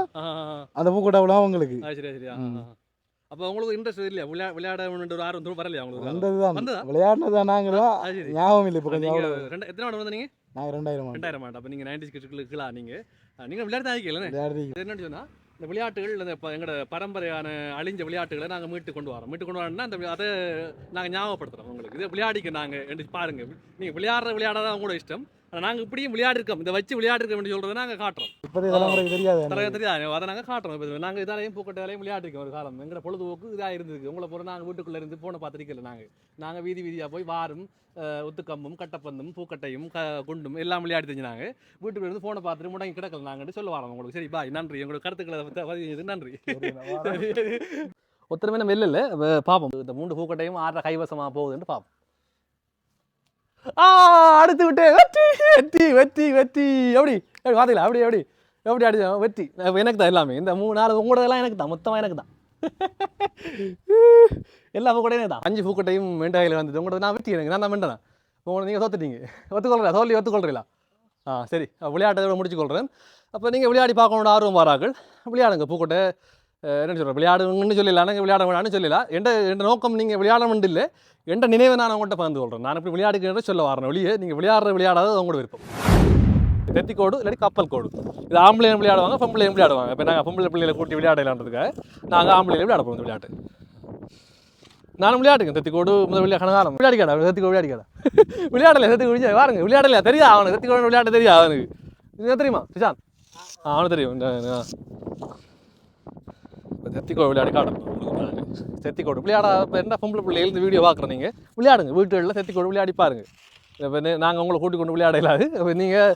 அந்த பூக்கோட்டை அவ்வளோ அவங்களுக்கு சரியா அப்போ உங்களுக்கு இன்ட்ரெஸ்ட் இல்லையா விளையாட ஒரு ஆர்வம் வரலையா உங்களுக்கு வந்ததுதான் விளையாடினதா நாங்களும் ஞாபகம் இல்லை இப்போ கொஞ்சம் எத்தனை ஆண்டு வந்தீங்க நாங்கள் 2000 ஆண்டு அப்போ நீங்கள் 90s கிட்ஸ்களுக்குலா நீங்கள் விளையாட ஆகிக்கல என்னன்னு சொன்னால் இந்த விளையாட்டுகள் இந்த எங்களோட பரம்பரையான அழிஞ்ச விளையாட்டுகளை நாங்கள் மீட்டு கொண்டு வரோம்னா அந்த அதை நாங்கள் ஞாபகப்படுத்துகிறோம் உங்களுக்கு இதை விளையாடிக்க நாங்கள் பாருங்கள் நீங்கள் விளையாடாதான் உங்களோட இஷ்டம் ஆனால் நாங்கள் இப்படியும் விளையாடிருக்கோம் இதை வச்சு விளையாடிருக்கோம் சொல்கிறத நாங்கள் காட்டுறோம் தெரியாது அதை நாங்கள் காட்டுறோம் இப்போ நாங்கள் இதாலையும் பூக்கட்டாலையும் விளையாடிருக்கோம் ஒரு காலம் எங்களை பொழுதுபோக்கு இதாக இருந்திருக்கு உங்களை போகிற நாங்கள் வீட்டுக்குள்ளே இருந்து போன பார்த்துருக்கல நாங்கள் வீதியாக போய் வாரும் ஒத்துக்கம்பும் கட்டப்பந்தும் பூக்கட்டையும் குண்டும் எல்லாம் விளையாடி தெரிஞ்சுனாங்க வீட்டுக்குள்ள இருந்து ஃபோனை பார்த்துட்டு முடங்கி கிடக்கல நாங்கள் சொல்ல வரோம் உங்களுக்கு சரி பாய் நன்றி உங்களோட கருத்துக்களை பதிவு நன்றி ஒருத்தருமே நம்ம இல்லை பார்ப்போம் இந்த 3 பூக்கட்டையும் 6 கைவசமாக போகுதுன்னு பார்ப்போம் அடுத்து விட்டு வெற்றி எப்படி பார்த்தீங்களா எப்படி அடிச்சா வெற்றி எனக்கு தான் எல்லாமே இந்த 3-4 உங்களோடதெல்லாம் எனக்கு தான் மொத்தமாக எனக்கு தான் எல்லா பூக்கட்டையும் தான் 5 பூக்கட்டையும் மெண்டாயில் வந்தது உங்களோட நான் வெற்றி எனக்கு நான் தான் மெண்டேன் உங்களை நீங்கள் தோத்துட்டீங்க ஒத்துக்கொள்றீங்களா சரி விளையாட்டை முடிச்சுக்கொள்கிறேன் அப்போ நீங்கள் விளையாடி பார்க்கணுன்னு ஆர்வம் வரார்கள் விளையாடுங்க பூக்கட்டை என்ன சொல்கிறேன் விளையாடுங்கன்னு சொல்லலாம் நாங்கள் விளையாட வேணான்னு சொல்லலாம் எந்த நோக்கம் நீங்கள் விளையாடணும் இல்லை எந்த நினைவை நான் உங்கள்கிட்ட பகிர்ந்து கொள்கிறேன் நான் இப்படி விளையாடுகிறேன் சொல்ல வரேன் வெளியே நீங்கள் விளையாடாத உங்களோட விருப்பம் தெத்திக்கோடு இல்லாட்டி கப்பல் கோடு இது ஆம்பளையும் விளையாடுவாங்க பொம்பளையும் விளையாடுவாங்க இப்போ நாங்கள் பொம்பளை பிள்ளைகளை கூட்டி விளையாடலான்றதுக்காக நாங்கள் ஆம்பளையில விளையாட போகிறோம் விளையாட்டு நானும் விளையாடுங்க தெத்திக்கோடு முதல் கணக்காரம் விளையாடிக்காடா தெத்திக்கோடு விளையாடலை தெத்திக்கோடு வாருங்க விளையாடலையா தெரியா அவனுக்கு தெத்திக்கோடு விளையாட தெரியா அவனுக்கு இது தெரியுமா சுஷாந்த் அவனுக்கு தெரியும் தெத்திக்கோடு விளையாடி காட்டணும் தெத்திக்கோடு விளையாட இப்போ என்ன பொம்பளை பிள்ளைகள் இந்த வீடியோ பார்க்குறோம் நீங்கள் விளையாடுங்க வீட்டுகளில் தெத்திக்கோடு விளையாடி பாருங்கள் இப்போ நாங்கள் உங்களை கூட்டி கொண்டு விளையாட இல்லாது இப்போ நீங்கள்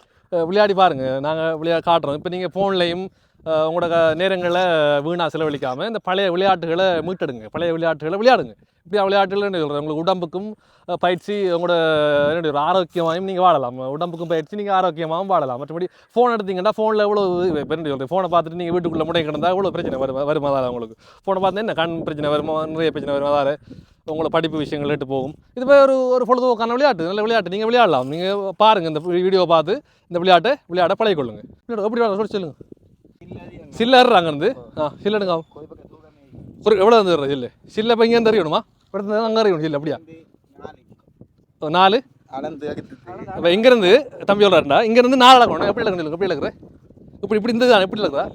விளையாடி பாருங்கள் நாங்கள் காட்டுறோம் இப்போ நீங்கள் ஃபோன்லேயும் உங்களோட நேரங்களில் வீணாக செலவழிக்காமல் இந்த பழைய விளையாட்டுகளை மீட்டெடுங்க பழைய விளையாட்டுகளை விளையாடுங்க இப்படி விளையாட்டுகள் என்ன சொல்கிறேன் உங்களுக்கு உடம்புக்கும் பயிற்சி உங்களோட என்ன ஆரோக்கியமாகவும் நீங்கள் வாழலாம் உடம்புக்கும் பயிற்சி நீங்கள் ஆரோக்கியமாகவும் வாழலாம் மற்றபடி ஃபோன் எடுத்தீங்கன்னா ஃபோனில் எவ்வளோ இப்போ என்ன சொல்கிறேன் ஃபோனை பார்த்துட்டு நீங்கள் வீட்டுக்குள்ளே முடங்கி கிடந்தால் எவ்வளோ பிரச்சனை வருமாதான் உங்களுக்கு ஃபோனை பார்த்து என்ன கண் பிரச்சனை வருமா நிறைய பிரச்சனை வருமாதாரு உங்களை படிப்பு விஷயங்கள் எடுத்து போகும் இது போய் ஒரு பொழுதுபோக்கான விளையாட்டு நல்ல விளையாட்டு நீங்கள் விளையாடலாம் நீங்கள் பாருங்கள் இந்த வீடியோ பார்த்து இந்த விளையாட பழகிக்கொள்ளுங்க எப்படி விளையாட சொல்லுங்கள் சில்லர் அங்கேருந்து சில்லடுங்க எவ்வளோ வந்துடுற சில்லு இப்போ இங்கேருந்து அறியணுமா அடுத்து அங்கே அறியணும் இல்லை அப்படியா 4 அளந்து இப்போ இங்கேருந்து தம்பி சொல்கிறாருண்டா இங்கேருந்து 4 இழக்கணும் எப்படி இழக்கணும் எப்படி இழக்குற இப்படி இந்த எப்படி இழக்குறா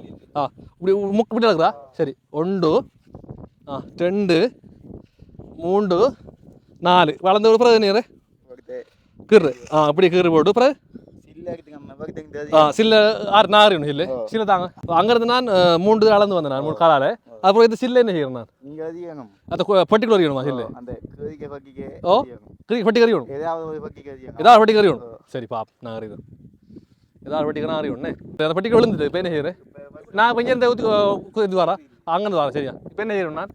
இப்படி இப்படி இழக்குறா சரி 1 2 3 4 வளர்ந்து பிறகு நீர் கீறு அப்படி கீறு போட்டு பிறகு சில்ல 6 நாறு இல்லை சில்ல தாங்க அங்கேருந்து நான் 3 அளந்து வந்தேன் நான் 3 காலால் அப்புறம் இது சில்ல என்ன செய்யணும் நான் அந்த பட்டிக்குள்ள அறியணுமா சில்லு ஓ பட்டி கறி வேணும் ஏதாவது பட்டி கறி வேணும் சரி பாப் நான் அறிவேன் ஏதாவது பட்டிக்கு நான் அறிவேண்ணே அந்த பட்டிக்கு விழுந்துட்டு இப்போ என்ன செய்யறேன் நான் இப்போ இங்கே இது வரா அங்கேருந்து வரேன் சரியா இப்போ என்ன செய்யணும் நான்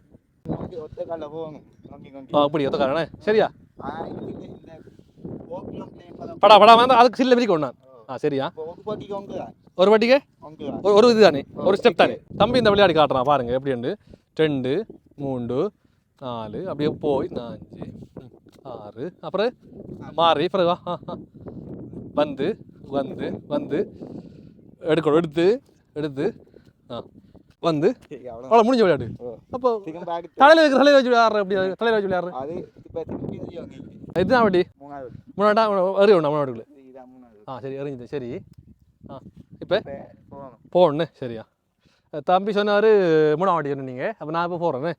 அப்படி ஒத்த காரணே சரியா படா படா வந்து அதுக்கு சில்ல பிரிக்கணும் நான் சரியா ஒரு பட்டிக்கு ஒரு இது தானே ஒரு ஸ்டெப் தானே தம்பி இந்த விளையாடி காட்டுறான் பாருங்க எப்படி உண்டு 2 3 4 அப்படியே போய் 5 6 அப்புறம் மாறி பிறகு வந்து வந்து வந்து எடுக்கணும் எடுத்து வந்து அவ்வளோ முடிஞ்ச விளையாடு அப்போ தலையில் வச்சு விளையாடுற அப்படி தலையில் வச்சு விளையாடுற இதுதான் வட்டி 3ஆண்டா அறியணும் நம்மளுக்குள்ள சரி அறிஞ்சது சரி இப்போ போகணுண்ணே சரியா தம்பி சொன்னார் 3ஆம் வாட்டி சொன்ன நீங்கள் அப்போ நான் இப்போ போகிறேண்ணே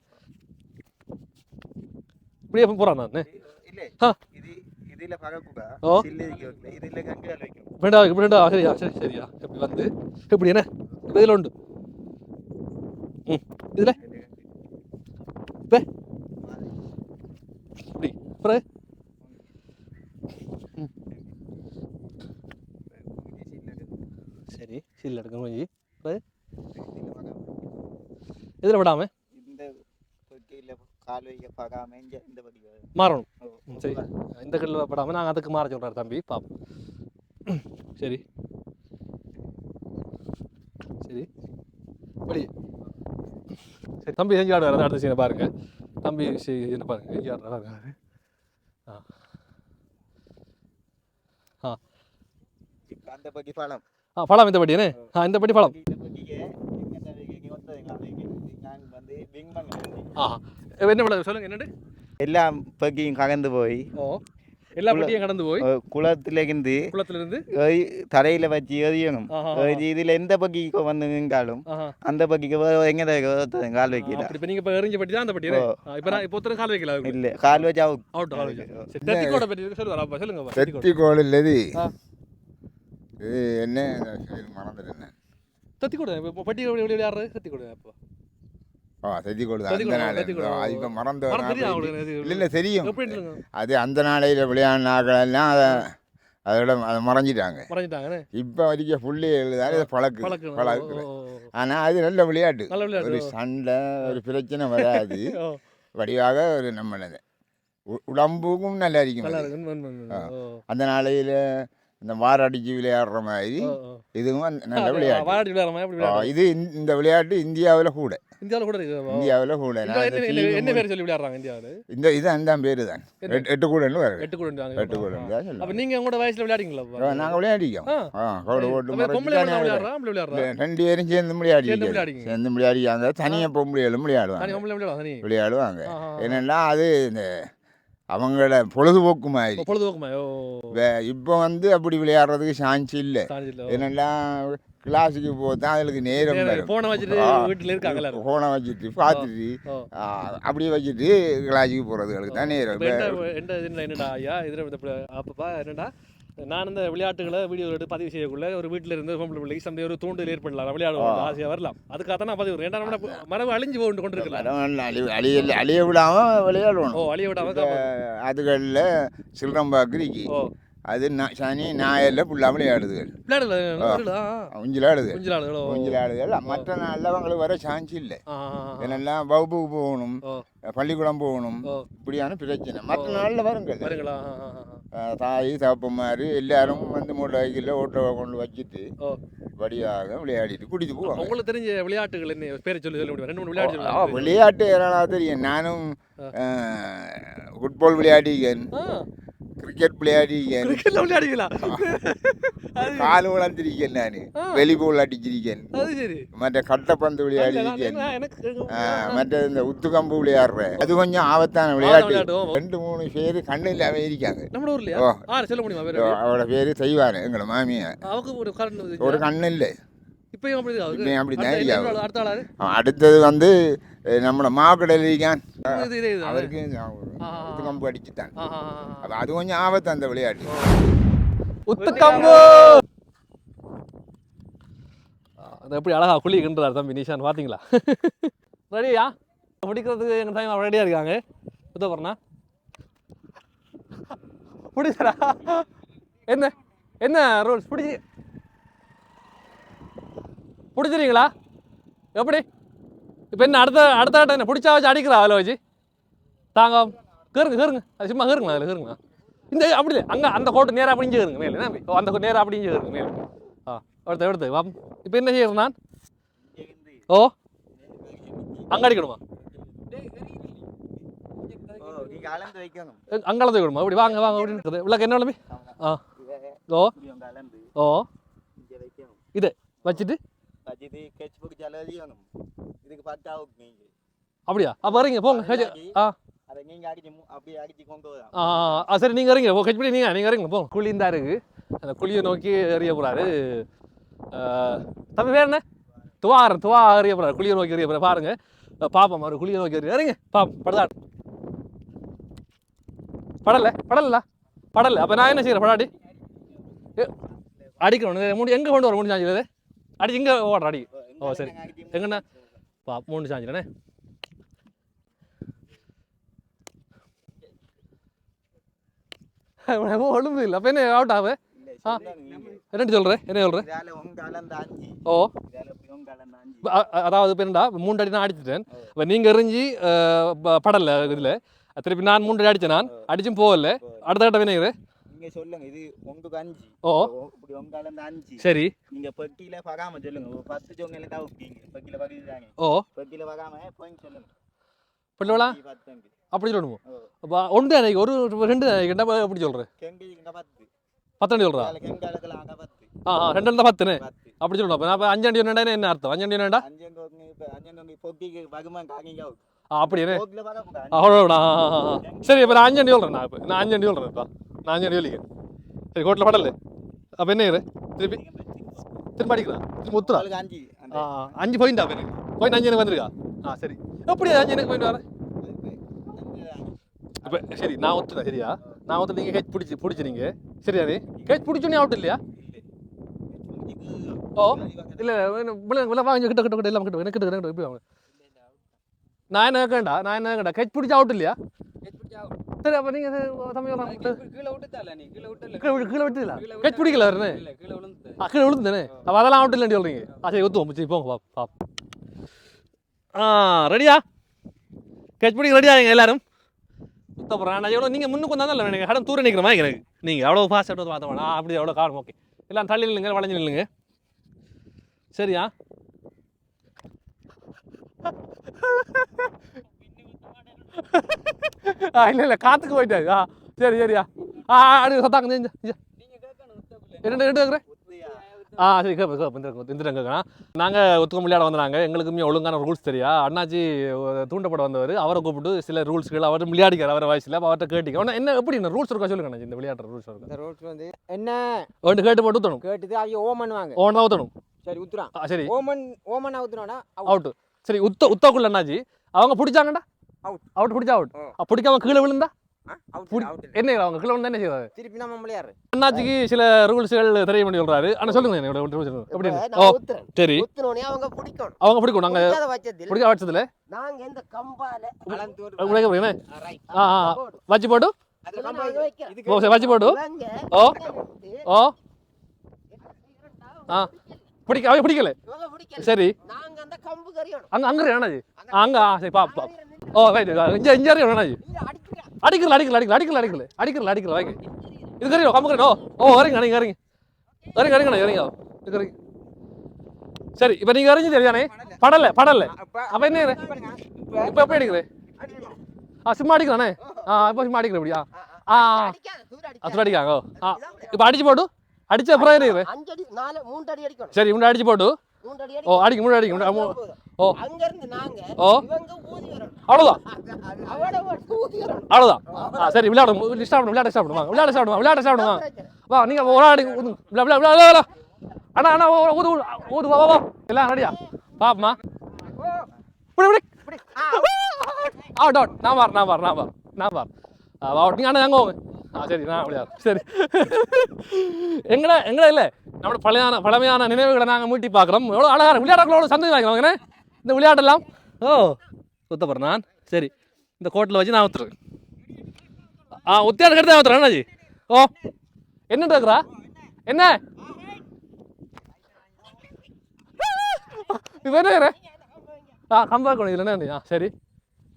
இப்படியே எப்போ போகிறேன் நான் ஓ ஃப்ரெண்டா சரியா சரியா எப்படி வந்து எப்படி என்ன இதில் உண்டு இதில் இப்போ இப்படி அப்புறம் சரி சில்ல எடுக்க போய் இதில் விடாமல் மாறணும் சரி இந்த கல்லில் படாமல் நாங்கள் அதுக்கு மாற சொல்கிறார் தம்பி பாப்போம் சரி சரி படி சரி தம்பி செஞ்சு ஆடுவார் அடுத்த சீனை பாருங்கள் தம்பி என்ன பாருங்கள் செஞ்சு ஆடுறாரு பழம் இந்த பட்டியனே இந்த பட்டி பழம் என்ன பழம் சொல்லுங்க என்னண்டு எல்லாம் பக்கியும் கலந்து போய் எல்லா பட்டியும் கடந்து போய் குளத்திலிருந்து தரையில வச்சு எறியணும் இதுல எந்த பக்கிக்கு வந்து நின்றாலும் அந்த பக்கிக்கு எங்க கால் வைக்கல இப்ப நீங்க எறிஞ்ச பட்டி தான் அந்த பட்டி இப்போ ஒருத்தர் கால் வைக்கல இல்ல கால் வச்சு அவுட் தெத்திக்கோட பட்டி சொல்லுவாரா சொல்லுங்க தெத்திக்கோடு இல்லது இது என்ன மறந்துட்டேன் தெத்திக்கோடு பட்டி விளையாடுறது தெத்திக்கோடு அப்போ தெத்திக்கோடு அந்த நாள் இப்போ மறந்து இல்லை தெரியும் அது அந்த நாளையில் விளையாடினாங்களெல்லாம் அதோட அதை மறைஞ்சிட்டாங்க இப்போ வரைக்கும் புள்ளி எழுதாரு இதை பழக்கு ஆனால் அது நல்ல விளையாட்டு ஒரு சண்டை ஒரு பிரச்சனை வராது வடிவாக ஒரு நம்ம உடம்புக்கும் நல்லா இருக்கும் அந்த நாளையில் இந்த வாரடிச்சு விளையாடுற மாதிரி இதுவும் நல்ல விளையாட்டு இது இந்த விளையாட்டு இந்தியாவில் கூட என்ன பேர் சொல்லி விளையாடுறாங்க இந்தியாவில் இது அந்த பேரு தான் 8 கூடன்னு வரும் 8 கூட அப்ப நீங்க உங்களோட வயசுல விளையாடிங்களா நாங்க விளையாடிக்கோம் கோடு போட்டு 2 பேரும் சேர்ந்து விளையாடிக்காங்க தனியாக பொம்பளைகளும் விளையாடுவாங்க என்னன்னா அது இந்த அவங்களோட பொழுதுபோக்கு மாதிரி இப்போ வந்து அப்படி விளையாடுறதுக்கு சான்ஸ் இல்லை என்னெல்லாம் கிளாஸுக்கு போதான் அதுக்கு நேரம் போனை வச்சுட்டு வீட்டில் இருக்காங்க போனை வச்சுட்டு பார்த்துட்டு அப்படியே வச்சுட்டு கிளாஸுக்கு போகிறதுகளுக்கு தான் நேரம் என்னடா ஐயா இதில் அப்பப்பா என்னடா நான் இந்த விளையாட்டுகளை வீடியோ எடுத்து பதிவு செய்யக்குள்ள ஒரு வீட்டில் இருந்து பொம்பளை பிள்ளைக்கு சந்தை ஒரு தூண்டல் ஏற்படலாம் விளையாடுவோம் ஆசையாக வரலாம் அதுக்காக தான் நான் பதிவு ஏன்னா நம்ம மரபு அழிஞ்சு போட்டு கொண்டு இருக்கலாம் அழிய விடாமல் விளையாடுவோம் அழிய விடாமல் அதுகளில் சில்றம்பாக்கு அது சனி ஞாயிறில் ஃபுல்லாக விளையாடுதுகள் ஊஞ்சலாடுதுகள் மற்ற நாளில் அவங்களுக்கு வர சான்ஸ் இல்லை என்னெல்லாம் வகுப்புக்கு போகணும் பள்ளிக்கூடம் போகணும் இப்படியான பிரச்சனை மற்ற நாளில் வருங்கள் தாய் தகப்பமாரு எல்லாரும் வந்து மோட்டர் சைக்கிளில் ஓட்டோ கொண்டு வச்சுட்டு வடியாக விளையாடிட்டு குடிச்சு போவாங்க. உங்களுக்கு தெரிஞ்ச விளையாட்டுகள் என்ன பேரை சொல்லி சொல்ல முடியும்? 2 3 விளையாட்டு விளையாட்டு ஏதாவது தெரியும். நானும் ஃபுட்பால் விளையாடிக்கேன், கிரிக்கெட் விளையாடிருக்கேன், கிரிக்கெட்ல விளையாடுவீங்களா? கால் வளர்ந்துருக்கேன், நான் வெளிபோல் அடிச்சிருக்கேன், அது சரி. மற்ற கட்டப்பந்து விளையாடிருக்கேன், எனக்கு மற்ற இந்த உத்துக்கம்பு விளையாடுறேன். அது கொஞ்சம் ஆபத்தான விளையாட்டு. விளையாடுவோம். 2-3 பேர் கண்ணு இல்லாம இருக்காங்க. நம்ம ஊர்லயா? ஓ. சொல்ல முடியுமா வேற? அவரோட பேரு செய்வாரு எங்களை மாமியா. அவங்க ஒரு கரண்ட் ஒரு கண்ணு இல்லை, இப்பயும் அப்படி இருக்கு. இப்பயும் அப்படிதான் இருக்காங்க. அடுத்த ஆளாரு அடுத்தது வந்து நம்மளோட மாவுக்கடையில் இருக்கான், இது அவருக்கு உத்துக்கம்பு அடிச்சுட்டான். அது கொஞ்சம் ஆபத்து அந்த விளையாட்டு. உத்துக்கம்பு அது எப்படி அழகா குளிக்கின்றார் தம்பி நிஷான், பார்த்தீங்களா? ரெடியா பிடிக்கிறதுக்கு எங்கள் டைம் ரெடியாக இருக்காங்க. சுத்த போறேண்ணா பிடிச்சரா? என்ன என்ன ரூல்ஸ் பிடிச்சிருங்களா? எப்படி இப்போ என்ன அடுத்த ஆட்டம் என்ன பிடிச்சா வச்சு அடிக்கிறா? அதில் வச்சு தாங்க கேருங்க அது சும்மா கேருங்களா? அதில் கேருங்களா? இந்த அப்படி இல்லை, அங்கே அந்த கோட்டு நேராக அப்படிஞ்சு கேருங்க மேலே. அந்த நேராக அப்படிஞ்சு கேருங்க மேலே. எடுத்து வா. இப்போ என்ன செய்யறேன் நான்? ஓ, அங்கே அடிக்கணுமா? அங்கே அளந்து வைக்கணுமா? அப்படி வாங்க அப்படின்னு இருக்குது. இவ்வளோக்கு என்ன விளம்பி? ஓ ஓ இது வச்சுட்டு அப்படியா? அப்போ வரீங்க போங்க. சரி, நீங்கள் வரீங்க. ஓ கட்சி நீங்கள் வரீங்க போங்க. குழி இருந்தா இருக்கு, அந்த குழியை நோக்கி எறிய போகிறாரு தம்பி. வேற என்ன? துவா எறிய போகிறாரு, குழியை நோக்கி எறிய போகிறார். பாருங்க பாப்போம், அவர் குழியை நோக்கி எறிங்க. பாப்போம். படல. அப்போ நான் என்ன செய்கிறேன்? படாடி அடிக்கணும். எங்கே கொண்டு வர மூணு சாஞ்சில் அடி இங்கே ஓடுற அடி. ஓ சரி, எங்கண்ணா மூணு சாஞ்சிலண்ணே. ஒழுங்கு இல்லை. அப்போ என்ன அவுட் ஆகு? என்ன சொல்கிறேன்? ஓ, அதாவது இப்போ என்னடா 3 அடி நான் அடிச்சிட்டேன். இப்போ நீங்கள் எறிஞ்சி படலை இதில், திருப்பி நான் 3 அடி அடித்தேன். நான் அடிச்சும் போகல. அடுத்த கட்ட வினைகிறேன். ஓ சரி. நீங்க பெட்டியில பகாம சொல்லுங்க. 10 ஜோங்கல தான் ஊத்திங்க. பெட்டியில பகிதாங்க. ஓ பெட்டியில பகாம பாயிண்ட் சொல்லுங்க. பல்லவளா அப்படி சொல்லணுமோ? அப்ப ஒன்று அன்னைக்கு ஒரு 2 என்ன அப்படி சொல்றேன்? கெங்கி இங்க 10 அடி சொல்றா? கெங்காலத்துல ஆக 10. 2 இருந்தா 10 னே அப்படி சொல்லணும். அப்ப நான் 5 அடி என்னடா என்ன அர்த்தம்? 5 அடி என்னடா? 5 அடி பொட்டிக்கு பகமா காங்கிங்க அவுட். அப்படியே அவ்வளோடா. சரி, இப்போ நான் 5 அடி சொல்றேன். நான் 5 அடி சொல்றேன். நான் 5 அடி சொல்லிக்கிறேன். சரி, கோட்டில் படல. அப்போ என்ன திருப்பி அடிக்கிறா? திருப்பி ஒத்துறா? 5 பாயிண்டா? எனக்கு பாயிண்ட் 5 எனக்கு வந்துருக்கா? சரி, எப்படி 5 எனக்கு பாயிண்ட் வரேன்? இப்போ சரி, நான் ஒத்துறேன். சரியா, நான் ஒத்து. நீங்கள் கேட்ச் பிடிச்சிருங்க. சரியா? கேட்ச் பிடிச்சோன்னே அவுட் இல்லையா? ஓ இல்லை வாங்க கிட்ட எல்லாம் கிட்ட எப்படி வாங்க. நான் என்ன கேட்டா கேட்ச் பிடிச்சா அவுட் இல்லையா? சரி, அப்போ நீங்கள் கீழே விட்டுல கேட்ச் பிடிக்கல வரனே. கீழே விழுந்துதானே? அப்போ அதெல்லாம் அவுட் இல்லைன்னு சொல்கிறீங்க. சரி, ஒத்துவோம். சரி போங்க ரெடியா? கேட்ச் பிடிக்க ரெடியாங்க எல்லாரும்? சுத்தப்படுறேன் நான். எவ்வளோ நீங்கள் முன்னுக்கு வந்தாலும் இல்லை, எனக்கு இடம் தூரம் நிற்கிற மாதிரி எனக்கு. நீங்கள் எவ்வளோ ஃபாஸ்ட் எடுத்து பார்த்த வேணா. அப்படி எவ்வளோ காரணம். ஓகே, எல்லாம் தள்ளி நில்லுங்க, வளைஞ்சு நில்லுங்க. சரியா? இல்லை காத்துக்கு போயிட்டாரு. சரியா? அப்படி சத்தாங்க. ரெண்டு கேட்குறேன். சரி கேட்பேன். நாங்கள் ஒத்துக்க விளையாட வந்தாங்க. எங்களுக்குமே ஒழுங்கான ரூல்ஸ் தெரியா. அண்ணாச்சி தூண்டப்பட வந்தவர், அவரை கூப்பிட்டு சில ரூல்ஸ்கள் அவர் விளையாடிக்கார். அவரை வயசில் அவர்கிட்ட கேட்டிக்க என்ன எப்படி என்ன ரூல்ஸ் இருக்கா சொல்லுங்க. இந்த விளையாடுற ரூல்ஸ் இருக்கு. இந்த ரூல்ஸ் வந்து என்ன ஒன்று கேட்டு போட்டு ஊற்றணும். கேட்டு அவங்க ஓமன் தான் ஊற்றணும். சரி ஊற்றுறான். சரி, ஓமன் ஊற்றுனா அவுட்டு. சரி, உத்தக்குள்ள அண்ணாச்சி அவங்க பிடிச்சாங்கடா அவுட். பிடிச்சா அவுட். பிடிக்காம கீழே விழுந்தா என்ன அவங்க கீழே விழுந்தா என்ன செய்வாரு? திருப்பி நம்ம விளையாடுற அண்ணாச்சிக்கு சில ரூல்ஸ்கள் தெரிய வேண்டி சொல்றாரு. ஆனால் சொல்லுங்க எப்படி? ஓ சரி, அவங்க பிடிக்கும். நாங்க பிடிக்க வச்சதுல நாங்க இந்த கம்பால வச்சு போட்டு வச்சு போட்டு ஓ ஓ பிடிக்கல. சரி, அங்க அண்ணாச்சி அங்க. சரி பாப்பா. ஓ ரைட். இஞ்சாரி அண்ணாச்சி அடிக்கல வாங்க. இது கறியோ கம்பு. ஓ வரீங்க இறங்க. சரி, இப்போ நீங்கள் அறிஞ்சு தெரியானே? படலை. அப்போ என்ன இப்போ எப்படி அடிக்கிறேன்? சும்மா அடிக்கிறானே? இப்போ சும்மா அடிக்கிறேன். அப்படியா? ஆ அத்தனை அடிக்காங்க இப்போ அடிச்சு போட்டு அடிச்ச அப்புறம் இருக்குது 5 அடி 4 3 அடி அடிக்கணும் சரி முன்னாடி அடிச்சு போட்டு 3 அடி ஓ அடிக்க முன்னாடி அடிக்க ஓ அங்க இருந்து நாங்க ஓ இவங்க ஊதி வரணும் அவ்வளோதான் அவட ஊதி வரணும் அவ்வளோதான் சரி விளையாடும் விளையாட சாப்பிடுவாங்க வா நீங்கள் ஒரு ஆடி விளையாட அண்ணா அண்ணா ஊது ஊது வா வா எல்லாம் ரெடியா பாப்பமா அவுட் அவுட் நான் பார் அவுட் நீங்கள் அண்ணா எங்கே போங்க சரி நான் விளையாடு சரி எங்கடா இல்லை நம்மளோட பழமையான நினைவுகளை நாங்கள் மீட்டி பார்க்குறோம் எவ்வளோ அழகாக விளையாடுகளோட சந்தோஷம் வாங்கிக்கிறோம் இந்த விளையாட்டெல்லாம் சுத்தப்படுறேன் நான் சரி இந்த கோட்டில் வச்சு நான் ஊற்றுறேன் உத்தியாடு கெடுத்து ஊற்றுறேன் அண்ணாஜி ஓ என்ன இருக்கிறா என்ன இப்போ என்ன கம்பா கொண்டு இதில் என்ன சரி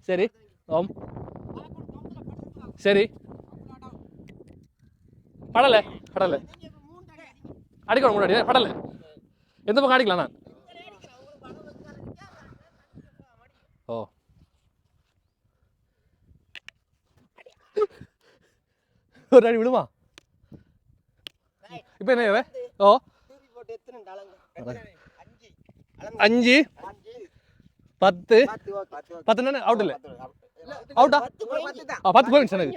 சரி ஓம் சரி படலை அடிக்கணும் முன்னாடி படலை எந்த பக்கம் அடிக்கலாம் நான் ஓ ஒரு அடி விடுமா இப்போ என்ன ஓ 5 10 10 அவுட் இல்லை அவுட்டா 10 பாயிண்ட்ஸ் எனக்கு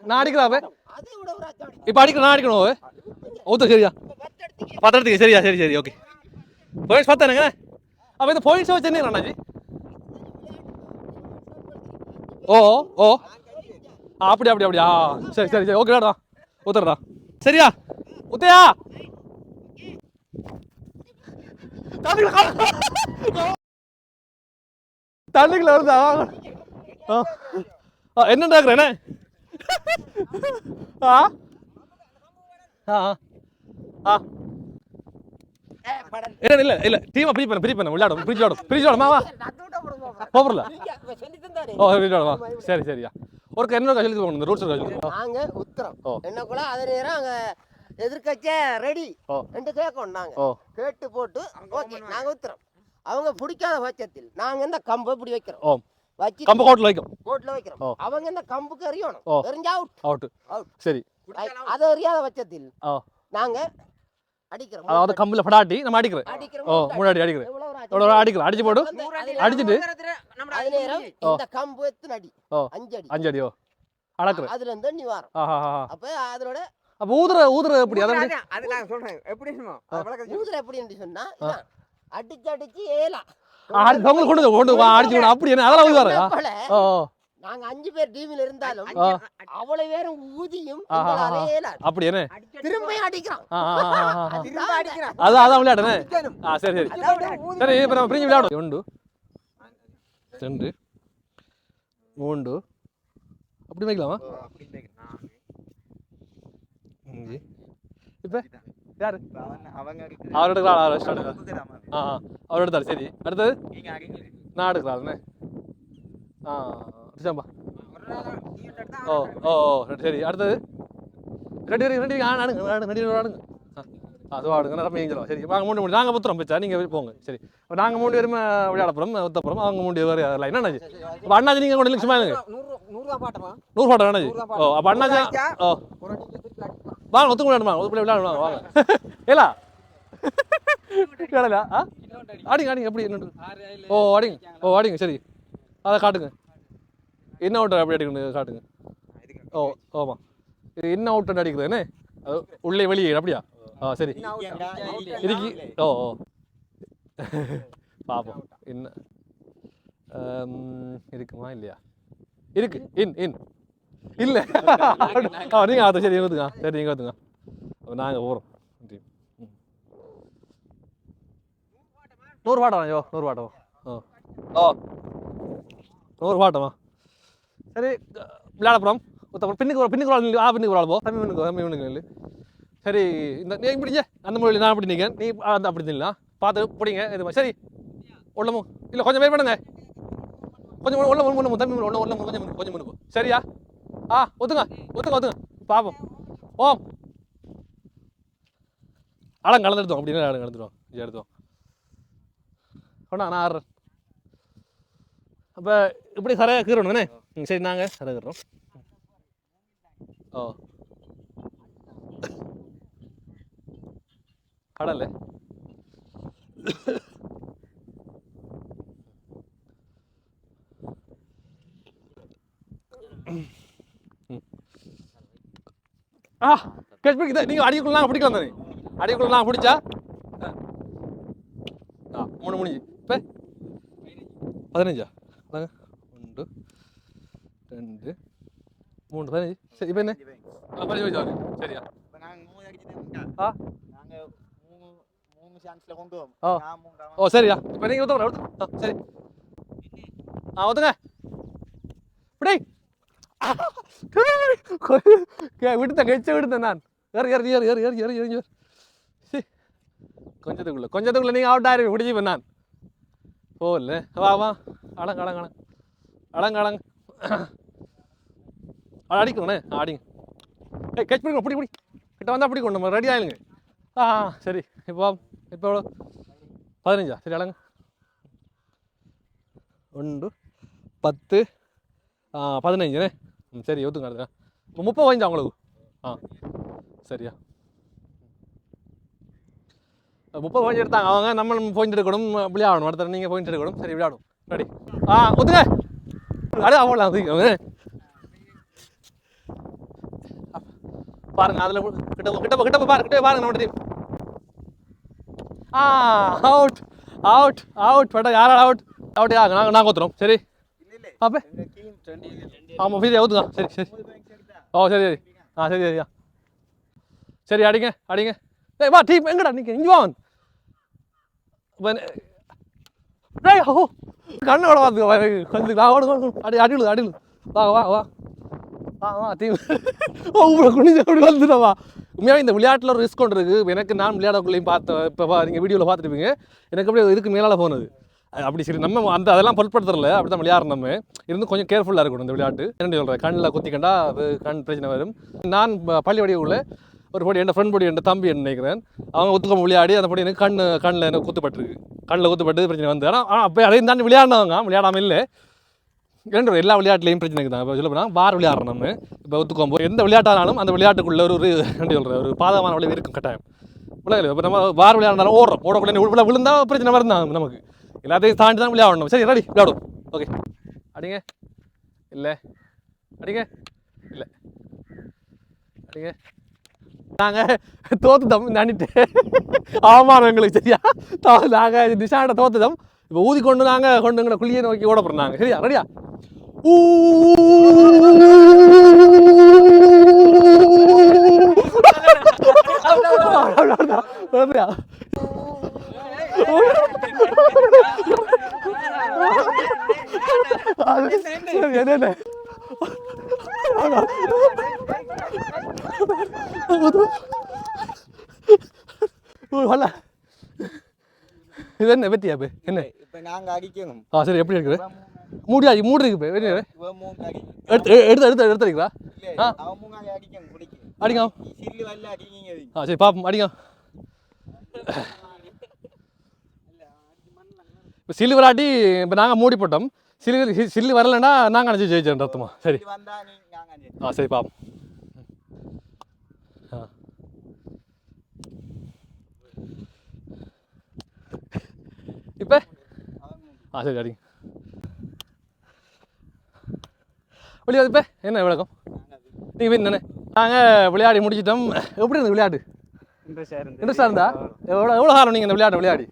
நான் அடிக்கிறா இப்போ நான் அடிக்கணும் ஓத்த சரியா 10 எடுத்துக்க சரியா சரி ஓகே பாயிண்ட்ஸ் 10 தானேங்க அப்போ இந்த பாயிண்ட்ஸ் வச்சு என்ன அண்ணாஜி ஓ அப்படி சரி ஓகேடா ஊத்துறா சரியா ஊத்தையா தண்ணிக்குள்ள வருதா என்னண்டாக்குறேன் இல்ல டீமா பிரி பண்ண விளையாடும் மாவா போறல ஓ சரியா ஒரு என்ன சொல்லி போகணும் ரூல்ஸ் சொல்லி நாங்க உத்தரம் என்ன கூட அதே நேரம் அங்க எதிர்க்கட்சியே ரெடி ரெண்டு கேட்கணும் நாங்க கேட்டு போட்டு ஓகே நாங்க உத்தரம் அவங்க பிடிக்காத பட்சத்தில் நாங்க இந்த கம்பை இப்படி வைக்கிறோம் வச்சு கம்பு கோட்ல வைக்கிறோம் அவங்க இந்த கம்புக்கு எறியணும் எறிஞ்சா அவுட் சரி அதை எறியாத பட்சத்தில் நாங்க அடிக்கிறோம் அதாவது கம்புல படாட்டி நம்ம அடிக்கிறோம் முன்னாடி அடிக்கிறோம் அடிச்சு போடு அடிச்சிட்டு அதே நேரம் இந்த கம்பு எத்தனை அடி 5 அடி அளக்குறேன் அதுல இருந்து நீ வரும் அப்ப அதோட அப்ப ஊதுற எப்படி அது நான் சொல்றேன் எப்படி ஊதுற எப்படின்னு சொன்னா அடிச்சு ஏலா கொண்டு அடிச்சு அப்படி என்ன அதெல்லாம் ஊதுவாரு நாங்க 5 பேர் டீம்ல இருந்தாலும் அவ்வளவு பேரும் ஊதியும் அப்படி என்ன திரும்ப அடிக்கிறோம் அதான் விளையாடுனே சரி இப்ப நம்ம பிரிஞ்சு விளையாடும் 1 2 3 அப்படி வைக்கலாமா இப்ப யாரு அவர் எடுக்கிறாள் அவர் எடுத்தாரு சரி அடுத்தது நான் எடுக்கிறாள்ண்ணே அடிச்சாம்பா ஓ சரி அடுத்தது ரெண்டு ஆடுங்க அது ஆடுங்க நம்ம ஏஞ்சலாம் சரி வாங்க 3 நாங்கள் புத்துறோம் பிச்சா நீங்கள் போங்க சரி நாங்கள் 3 பேருமே விளையாட போகிறோம் ஒத்த போகிறோம் அவங்க 3 பேர் வரல என்னண்ணாச்சு அப்போ அண்ணாச்சி நீங்கள் கொண்டு சும்மா 100 பாட்டம் அண்ணாச்சி அப்போ அண்ணாச்சி வாங்க ஒத்துக்க விளையாடுமா வாங்க ஏலா கேளலா அடிங்க எப்படி என்ன அடிங்க சரி அதை காட்டுங்க என்ன அவுட் அப்படி அடிக்கணும் காட்டுங்க ஆமாம் இது என்ன அவுட் அடிக்கிறது என்ன உள்ளே வெளியே அப்படியா சரி இதுக்கு பாப்போம் என்ன இருக்குமா இல்லையா இருக்கு இன் இல்லை நீங்கள் அதை சரி சரி நீங்கள் வந்துங்க நாங்கள் போகிறோம் 100 பாட்டம் 100 பாட்டம் 100 பாட்டமா சரி விளையாட போகிறோம் பின்னுக்கு ஒரு ஆள் போ தம்பி சரி இந்த நீ பிடிங்க அந்த மொழியில் நான் அப்படி நிற்கிறேன் நீ அப்படி நில்லாம் பார்த்து பிடிங்க இது சரி உள்ளமும் இல்லை கொஞ்சம் வெயிட் பண்ணுங்க கொஞ்சம் உள்ள தம்பி உள்ள கொஞ்சம் முன்னுக்கும் சரியா ஒத்துங்க பார்ப்போம் ஓம் ஆழம் கலந்துடுத்தோம் அப்படின்னு ஆழம் கலந்துடுவோம் எடுத்தோம் நான் ஆடுறேன் அப்போ இப்படி சரியாக கீறணுங்கண்ணே சரி நாங்கள் இறக்குறோம். ஓ கடல் கேட்ச் பிடிக்குது. நீங்கள் அடிக்குள்ள பிடிக்கலாம் தானே? அடிக்குள்ள நான் பிடிச்சா 3 முடிஞ்சு. இப்போ 15 1 2 3 15. சரி இப்போ என்ன 15 வயசு ஆகுது. சரியா ஓ சரியா. இப்போ நீங்கள் ஊற்றுங்க. சரி ஊற்றுங்க. இப்படி விடுத்தேன் கெச்ச விடுத்தேன் நான். ஏறி கொஞ்சத்துக்குள்ள நீங்கள் அவுட் ஆயிருக்கு. பிடிச்சி நான் போகல. வா அடங்க அடிக்கணே அடிங்க. கெச் பிடிக்கணும். பிடி கிட்ட வந்தால் பிடிக்கணும். நம்ம ரெடி ஆயிடுங்க. சரி இப்போ எவ்வளோ 15. சரி அடங்க 1 10 15. சரி ஒத்துங்க. அடுத்த 30 வாங்கிச்சா உங்களுக்கு? சரியா 30 பாயிண்ட் எடுத்தாங்க அவங்க. நம்ம பாயிண்ட் எடுக்கணும். விளையாடணும். அடுத்த நீங்கள் பாயிண்ட் எடுக்கணும். சரி விளையாடும். ரெடி ஒத்துங்க. அவ்வளோ பாருங்க. அதில் கிட்ட பாருங்க நம்ம டீம். அவுட் பட்டா யாரால் அவுட் நாங்கள் ஊற்றுறோம். சரி அப்போ ஆமாம் ஃப்ரீ ஊற்றுங்க. சரி சரி சரியா சரி அடிங்க. வா டீம் எங்கடா நீங்கள் இங்கே வா. கண்ணோட பார்த்து கொஞ்சம் அடிலு வா டீம் குனிஞ்சு அப்படி வந்துடுவா. உண்மையாக இந்த விளையாட்டில் ஒரு ரிஸ்க் ஒன்று இருக்குது. எனக்கு நான் விளையாடக்குள்ளேயும் பார்த்தேன். இப்போ நீங்கள் வீடியோவில் பார்த்துருப்பீங்க. எனக்கு அப்படியே இதுக்கு மேலால் போனது அப்படி. சரி நம்ம அதெல்லாம் பொருட்படுத்துறல. அப்படி தான் விளையாடுற நம்ம இருந்து கொஞ்சம் கேர்ஃபுல்லாக இருக்கணும் இந்த விளையாட்டு. என்ன சொல்கிறேன், கண்ணில் குத்திக்கண்டா அது கண் பிரச்சனை வரும். நான் பள்ளி வடிவுள்ள ஒரு பொடி என் ஃப்ரெண்ட் பொடி என் தம்பி நினைக்கிறேன். அவங்க ஒத்துக்காம விளையாடி அந்த பொடி எனக்கு கண்ணில் எனக்கு குத்துப்பட்டுருக்கு. கண்ணில் குத்துப்பட்டு பிரச்சனை வந்து. ஆனால் அப்போ அதையும் தாண்டி விளையாடாமல் இல்லை. எல்லா விளையாட்டுலேயும் பிரச்சனைக்கு தான். இப்போ சொல்ல போனால் பார் விளையாடுறோம் நம்ம. இப்போ ஒத்துக்கோம் எந்த விளையாட்டானாலும் அந்த விளையாட்டுக்குள்ள என்ன சொல்கிறேன் ஒரு பாதகமான விளைவு இருக்கும் கட்டாயம். விளையாடு இப்போ நம்ம பார் விளையாடுனாலும் ஓடக்குள்ள விழுந்தால் பிரச்சனை வருந்தான் நமக்கு. எல்லாத்தையும் தாண்டி தான் விளையாடணும். சரி ரெடி விளையாடும். ஓகே அடிங்க. இல்லை அடிங்க. நாங்கள் தோத்துட்டோம் தாண்டிட்டு. அவமானம் எங்களுக்கு. சரியா நாங்கள் நிஷாண்ட தோத்துட்டோம். இப்போ ஊதி கொண்டு நாங்கள் எங்களை குழியை நோக்கி ஓட போகிறோம் நாங்கள். சரியா ரெடியா என்ன இது என்ன வெட்டியா இப்போ என்ன இப்போ நாங்கள் அடிக்கணும். சரி எப்படி இருக்குது மூடியாச்சு மூடு இருக்கு இப்போ எடுத்துறீங்களா? அடிங்க. சரி பாப்போம் அடிங்க. இப்போ சில்லு விளாட்டி இப்போ நாங்கள் மூடி போட்டோம். சில்லு வரலைன்னா நாங்கள் அனுப்பிச்சு ஜெயிச்சோம் அர்த்தமா? சரி சரி பாப்போம். இப்போ சரி அடிங்க. வெளியே இப்போ என்ன விளக்கம் நீங்கள் வீண் தானே? நாங்கள் விளையாடி முடிச்சிட்டோம். எப்படி இருந்தது விளையாட்டு? இன்ட்ரெஸ்டாக இருந்தா? எவ்வளோ காலம் நீங்கள் இந்த விளையாடி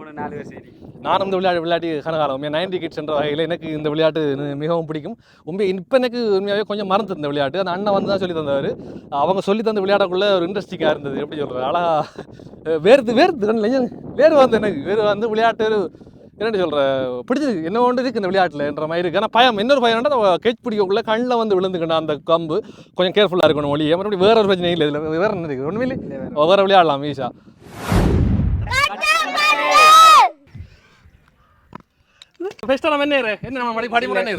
3-4 வருஷம். நானும் இந்த விளையாட்டி கனகாலம் 90 கிட்ஸ் என்ற வகையில் எனக்கு இந்த விளையாட்டு மிகவும் பிடிக்கும். இப்போ எனக்கு உண்மையாகவே கொஞ்சம் மறந்து இந்த விளையாட்டு. அந்த அண்ணன் வந்து தான் சொல்லி தந்தவர். அவங்க சொல்லி தந்த விளையாடக்குள்ளே ஒரு இன்ட்ரெஸ்டிங்காக இருந்தது. எப்படி சொல்கிறது அழகாக வேறு வந்து எனக்கு வந்து விளையாட்டு என்ன சொல்கிற பிடிச்சிருக்கு. என்ன ஒன்று இருக்குது இந்த விளையாட்டில் என்ற மாதிரி இருக்குது. ஆனால் பயம் இன்னொரு பயம் கேட்ச் பிடிக்கக்குள்ளே கண்ணில் வந்து விழுந்துக்கணும் அந்த கம்பு. கொஞ்சம் கேர்ஃபுல்லாக இருக்கணும் ஒளியை. மறுபடியும் வேற ஒரு பிரச்சனை இல்லை. இதில் வேறு என்ன இருக்குது ஒன்றுமே இல்லை. வேறு விளையாடலாம் ஈஸா. ஃபர்ஸ்ட் நம்ம என்ன நம்ம படி முறை என்ன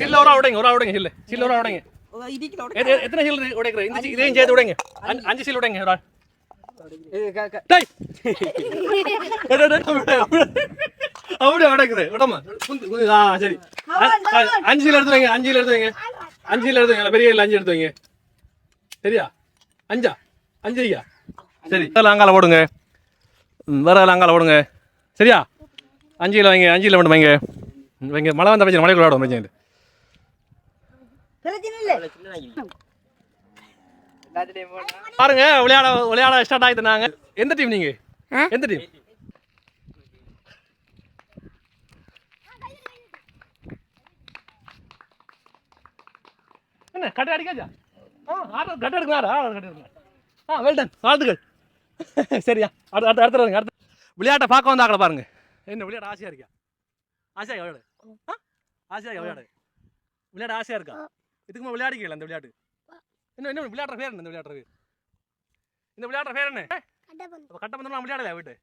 சில்ல ஒரு உடைங்க எத்தனை சில்லு உடைக்கிறேன்? இதையும் சேர்த்து உடைங்க. 5 சில்லு உடைங்க. ஒரு அப்படியே உடைக்குது உடமா. சரி 5 கிலோ எடுத்து வைங்க 5 கிலோ எடுத்து வைங்க 5 கிலோ எடுத்து வைங்க பெரிய கிலோ 5 எடுத்து வைங்க சரியா 5 ஐயா சரி அங்கால போடுங்க வேற அங்கால போடுங்க சரியா 5 கிலோ வைங்க 5 கிலோ மட்டும் வைங்க வைங்க மழை வந்த பிரச்சனை மழைக்குள்ள விளாடும் பிரச்சனை பாருங்க விளையாட ஸ்டார்ட் ஆகிட்டு நாங்க எந்த டீம் நீங்க எந்த டீம் என்ன கட்டை அடிக்காச்சா கட்டை எடுக்கலாரா கட்டை எடுக்கலாம் வெல்டன் வாழ்த்துக்கள் சரியா அடுத்த விளையாட்டை பார்க்க வந்தாக்கட பாருங்க என்ன விளையாட ஆசையா இருக்கா ஆசையா விளையாடு ஆசையா விளையாட ஆசையா இருக்கா இதுக்குமா விளையாடிக்கல அந்த விளையாட்டு என்ன விளையாடுற பேர் என்ன இந்த விளையாடுற பேர் என்ன கட்டப்பந்தம் விளையாடல வீட்டு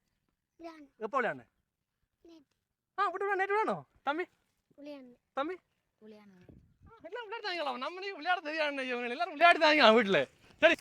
எப்போ விளையாடு விட்டு நேற்று வேணும் தம்பி எல்லாம் விளையாடுதாங்களா நம்ம விளையாட தெரியாது எல்லாரும் விளையாடுதாங்க வீட்டுல சரி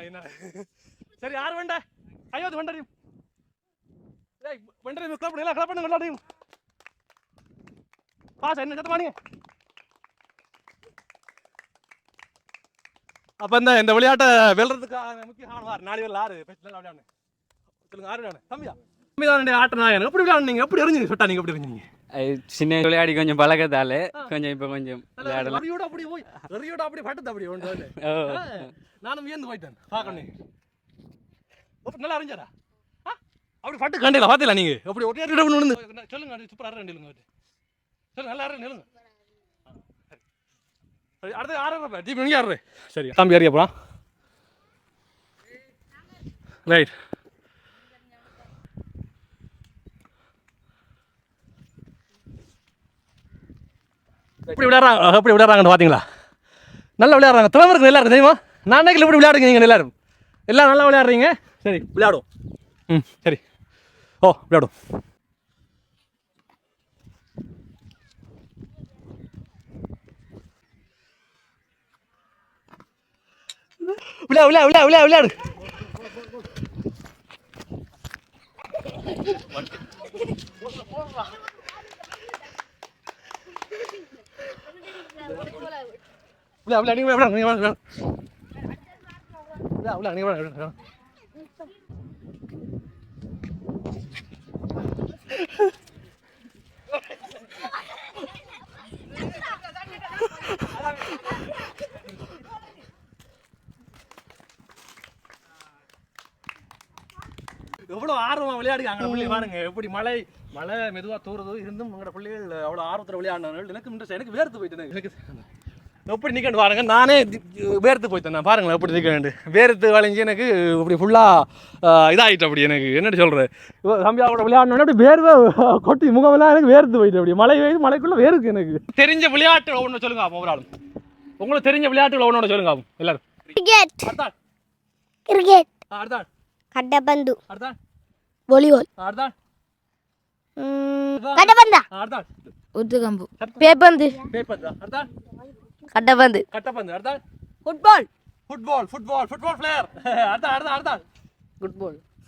நீங்க சரி யார் வேண்ட ஐயோ அது வண்டறியும் வண்டறியும் கிளப் பண்ணுங்க கிளப் பண்ணுங்க விளையாடியும் பாஸ் என்ன சத்தமா நீங்க அப்ப இந்த விளையாட்டை வெல்றதுக்காக முக்கிய காரணம் 4 பேர் யாரு விளையாடு சொல்லுங்க யாரு விளையாடு தம்பியா தம்பி ஆட்ட நாயன் எப்படி விளையாடுனீங்க எப்படி எறிஞ்சீங்க சொட்டா நீங்க எப்படி எறிஞ்சீங்க சின்ன விளையாடி கொஞ்சம் பழக்கத்தால கொஞ்சம் இப்ப கொஞ்சம் விளையாடலாம் எறியோட அப்படி பட்டது அப்படி ஒன்று நானும் வியந்து போயிட்டேன் பார்க்கணும் நல்லா அறிஞ்சாரா அப்படி பட்டு கண்டில பார்த்தீங்களா நீங்க அப்படி ஒரே விழுந்து சொல்லுங்க சூப்பராக ரெண்டுங்க சொல்லுங்க நல்லா நிலுங்க சரி அடுத்து ஆறு ஜிபி நீங்க ஆறு சரி தம்பி அறிய போலாம் ரைட் எப்படி விளையாடுறாங்கன்னு பார்த்தீங்களா நல்லா விளையாடுறாங்க திறமை இருக்கு எல்லாருக்கும் தெரியுமா நான் இப்படி விளையாடுங்க நீங்கள் எல்லாரும் எல்லாம் நல்லா விளையாடுறீங்க சரி விளையாடும் சரி விளையாடும் விளையாடு எவ்வளோ ஆர்வமாக விளையாடுங்க அங்கே பிள்ளைங்க பாருங்க எப்படி மழை மெதுவாக தூரதோ இருந்தும் உங்களோட பிள்ளைகள் அவ்வளோ ஆர்வத்தில் விளையாடினாங்க எனக்கு இன்ட்ரெஸ்ட் எனக்கு வேர்த்து போயிட்டேன் எனக்கு எப்படி நிற்கண்டு பாருங்க நானே வேர்த்து போயிட்டேன் நான் பாருங்களேன் எப்படி நிற்க வேர்த்து வளைஞ்சி எனக்கு இப்படி ஃபுல்லாக இதாகிட்டு அப்படி எனக்கு என்னட்டு சொல்கிறேன் தம்பியாவோட விளையாடணுன்னா அப்படி வேர்வை கொட்டி முகமெல்லாம் எனக்கு வேர்த்து போயிட்டு அப்படி மழைக்குள்ளே வேருக்கு எனக்கு தெரிஞ்ச விளையாட்டு ஒன்று சொல்லுங்க அப்போ ஒரு ஆளும் உங்களுக்கு தெரிஞ்ச விளையாட்டுகள் ஒன்றோட சொல்லுங்க அப்போ எல்லாரும் கிரிக்கெட் அடுத்தான் கட்டப்பந்து அடுத்தான் வாலிபால் அடுத்தான் கட்டப்பந்தா அடுத்தான் உத்துகம்பு பேப்பந்து அடுத்தான் கட்டப்பந்து அடுத்தான் ஃபுட்பால் பிளேயர் அடுத்தான்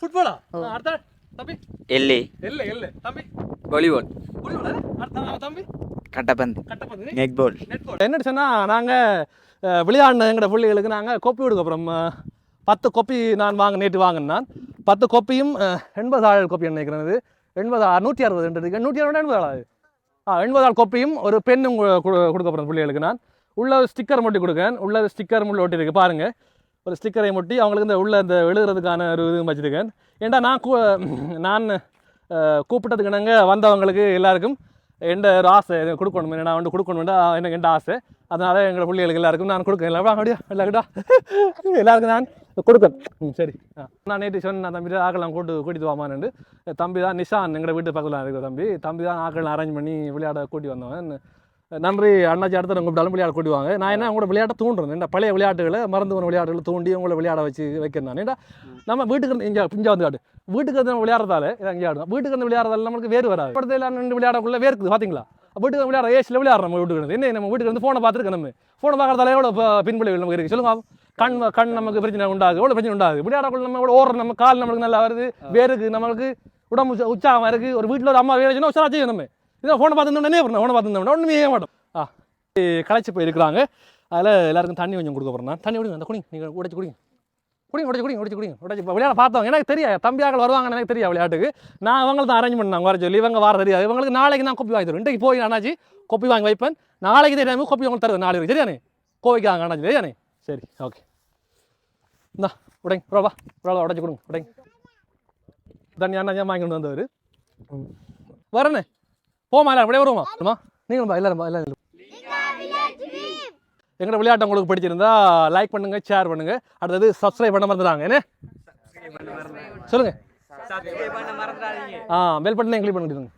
ஃபுட்பாலா அடுத்தான் தம்பி எல்லை தம்பி வாலிபால் அடுத்தான் தம்பி கட்டப்பந்து நெட்பால் என்ன சொன்னா நாங்கள் விளையாடின எங்களோட பிள்ளைகளுக்கு நாங்கள் கோப்பி கொடுக்க அப்புறம் 10 கோப்பி நான் நேற்று வாங்கினேன் 10 கோப்பியும் 80 கோப்பி நினைக்கிறது 160 160 80 கோப்பியும் ஒரு பெண்ணும் கொடுக்க போகிறேன் பிள்ளைகளுக்கு நான் உள்ள ஸ்டிக்கர் மட்டும் கொடுக்கேன் உள்ள ஸ்டிக்கர் முள்ள ஒட்டி இருக்கு பாருங்கள் ஒரு ஸ்டிக்கரை முட்டி அவங்களுக்கு இந்த உள்ள இந்த எழுதுறதுக்கான ஒரு இது வச்சுருக்கேன். ஏன்டா நான் கூப்பிட்டதுக்கு நாங்க வந்தவங்களுக்கு எல்லாருக்கும் எந்த ஒரு ஆசை கொடுக்கணும், நான் வந்து கொடுக்கணும்டா எனக்கு எந்த ஆசை. அதனால எங்கள் பிள்ளைகளுக்கு எல்லாருக்கும் நான் கொடுக்கேன். எல்லாம் அப்படியா எல்லாருக்கிட்டா எல்லாருக்கும் நான் கொடுக்கணும். சரி நான் நேற்று சொன்னேன் தம்பி ஆக்கெல்லாம் கூட்டிட்டு வாமான்னு. தம்பி தான் நிஷான் எங்கள் வீட்டு பக்கத்தில் இருக்கிற தம்பி தான் ஆக்கெல்லாம் அரேஞ்ச் பண்ணி விளையாட கூட்டி வந்தவன். நன்றி அண்ணாச்சி, அடுத்த கூப்பிட்டாலும் விளையாட கூட்டுவாங்க. நான் என்ன உங்களோட விளையாட்டை தூண்டுறேன். இந்த பழைய விளையாட்டுகளை மறந்து போன விளையாட்டுகளை தூண்டி உங்களை விளையாட வச்சு வைக்கிறேன் நான். ஏன்டா நம்ம வீட்டுக்கு இங்கே வந்து காட்டு வீட்டுக்கு வந்து விளையாடுறதால இங்கே ஆடும். வீட்டுக்கு வந்து விளையாடுறதால நம்மளுக்கு வேறு வராது. படத்தில் ரெண்டு விளையாடக்குள்ளே வேர்க்குது பார்த்தீங்களா? வீட்டுக்கு விளையாட ஏசில் விளையாடுறோம். நம்ம வீட்டுக்கு என்ன நம்ம வீட்டுக்கு வந்து ஃபோனை பார்த்துருக்கோம். நம்ம ஃபோனை பார்க்கறதால எவ்வளோ பின்விளைவுகள் நமக்கு இருக்குது சொல்லுங்க. கண் நமக்கு பிரச்சனை உண்டாகுது, எவ்வளோ பிரச்சனை உண்டாகுது. விளையாடக்குள்ள நம்ம கூட ஓடுற நம்ம கால் நம்மளுக்கு நல்லா வருது, வேருக்கு நம்மளுக்கு உடம்பு உற்சாகமாக இருக்குது. ஒரு வீட்டில் ஒரு அம்மா வேலை செய்யணும் உற்சாகம் செய்யும். நம்ம இதை ஃபோனை பார்த்துருந்தோம்னே ஃபோனை பார்த்துருந்தோம்னா ஒன்றுமே மாட்டோம். களைச்சி போயிருக்கிறாங்க. அதில் எல்லாருக்கும் தண்ணி கொஞ்சம் கொடுக்க போகிறேன். நான் தண்ணி விடுங்க, அந்த குடிங்க, நீங்கள் உடைச்சி குடிங்க உடைச்சி விளையாட பார்த்தோம். எனக்கு தெரியாது தம்பியாக்கள் வருவாங்கன்னு எனக்கு தெரியாது விளையாட்டுக்கு. நான் அவங்களை தான் அரேஞ்ச் பண்ணாங்க வர சொல்லி. இவங்க வர தெரியாது. இவங்களுக்கு நாளைக்கு நான் கொப்பி வாங்கி தருவேன். இன்றைக்கு போய் அண்ணாச்சி கொப்பி வாங்கி வைப்பேன். நாளைக்கு தெரியாமல் கொப்பி உங்களுக்கு தருவேன். நாளைக்கு சரியானே கோவைக்காங்க அண்ணாச்சி சரியானே. சரி ஓகே இந்தா உடைங்க ப்ரோவா உடைச்சி கொடுங்க உடைங்க. தண்ணி அண்ணாச்சியாக வாங்கி கொண்டு வந்தவர் வரண்ணே. போமா எல்லாரும் அப்படியே வருவோமா? நீங்களும் எல்லாரும் எங்களோட விளையாட்டு உங்களுக்கு பிடிச்சிருந்தா லைக் பண்ணுங்க, ஷேர் பண்ணுங்க. அடுத்தது சப்ஸ்கிரைப் பண்ண மறந்துடாங்க. என்ன சொல்லுங்க? பெல் பட்டனை கிளிக் பண்ணிடுங்க.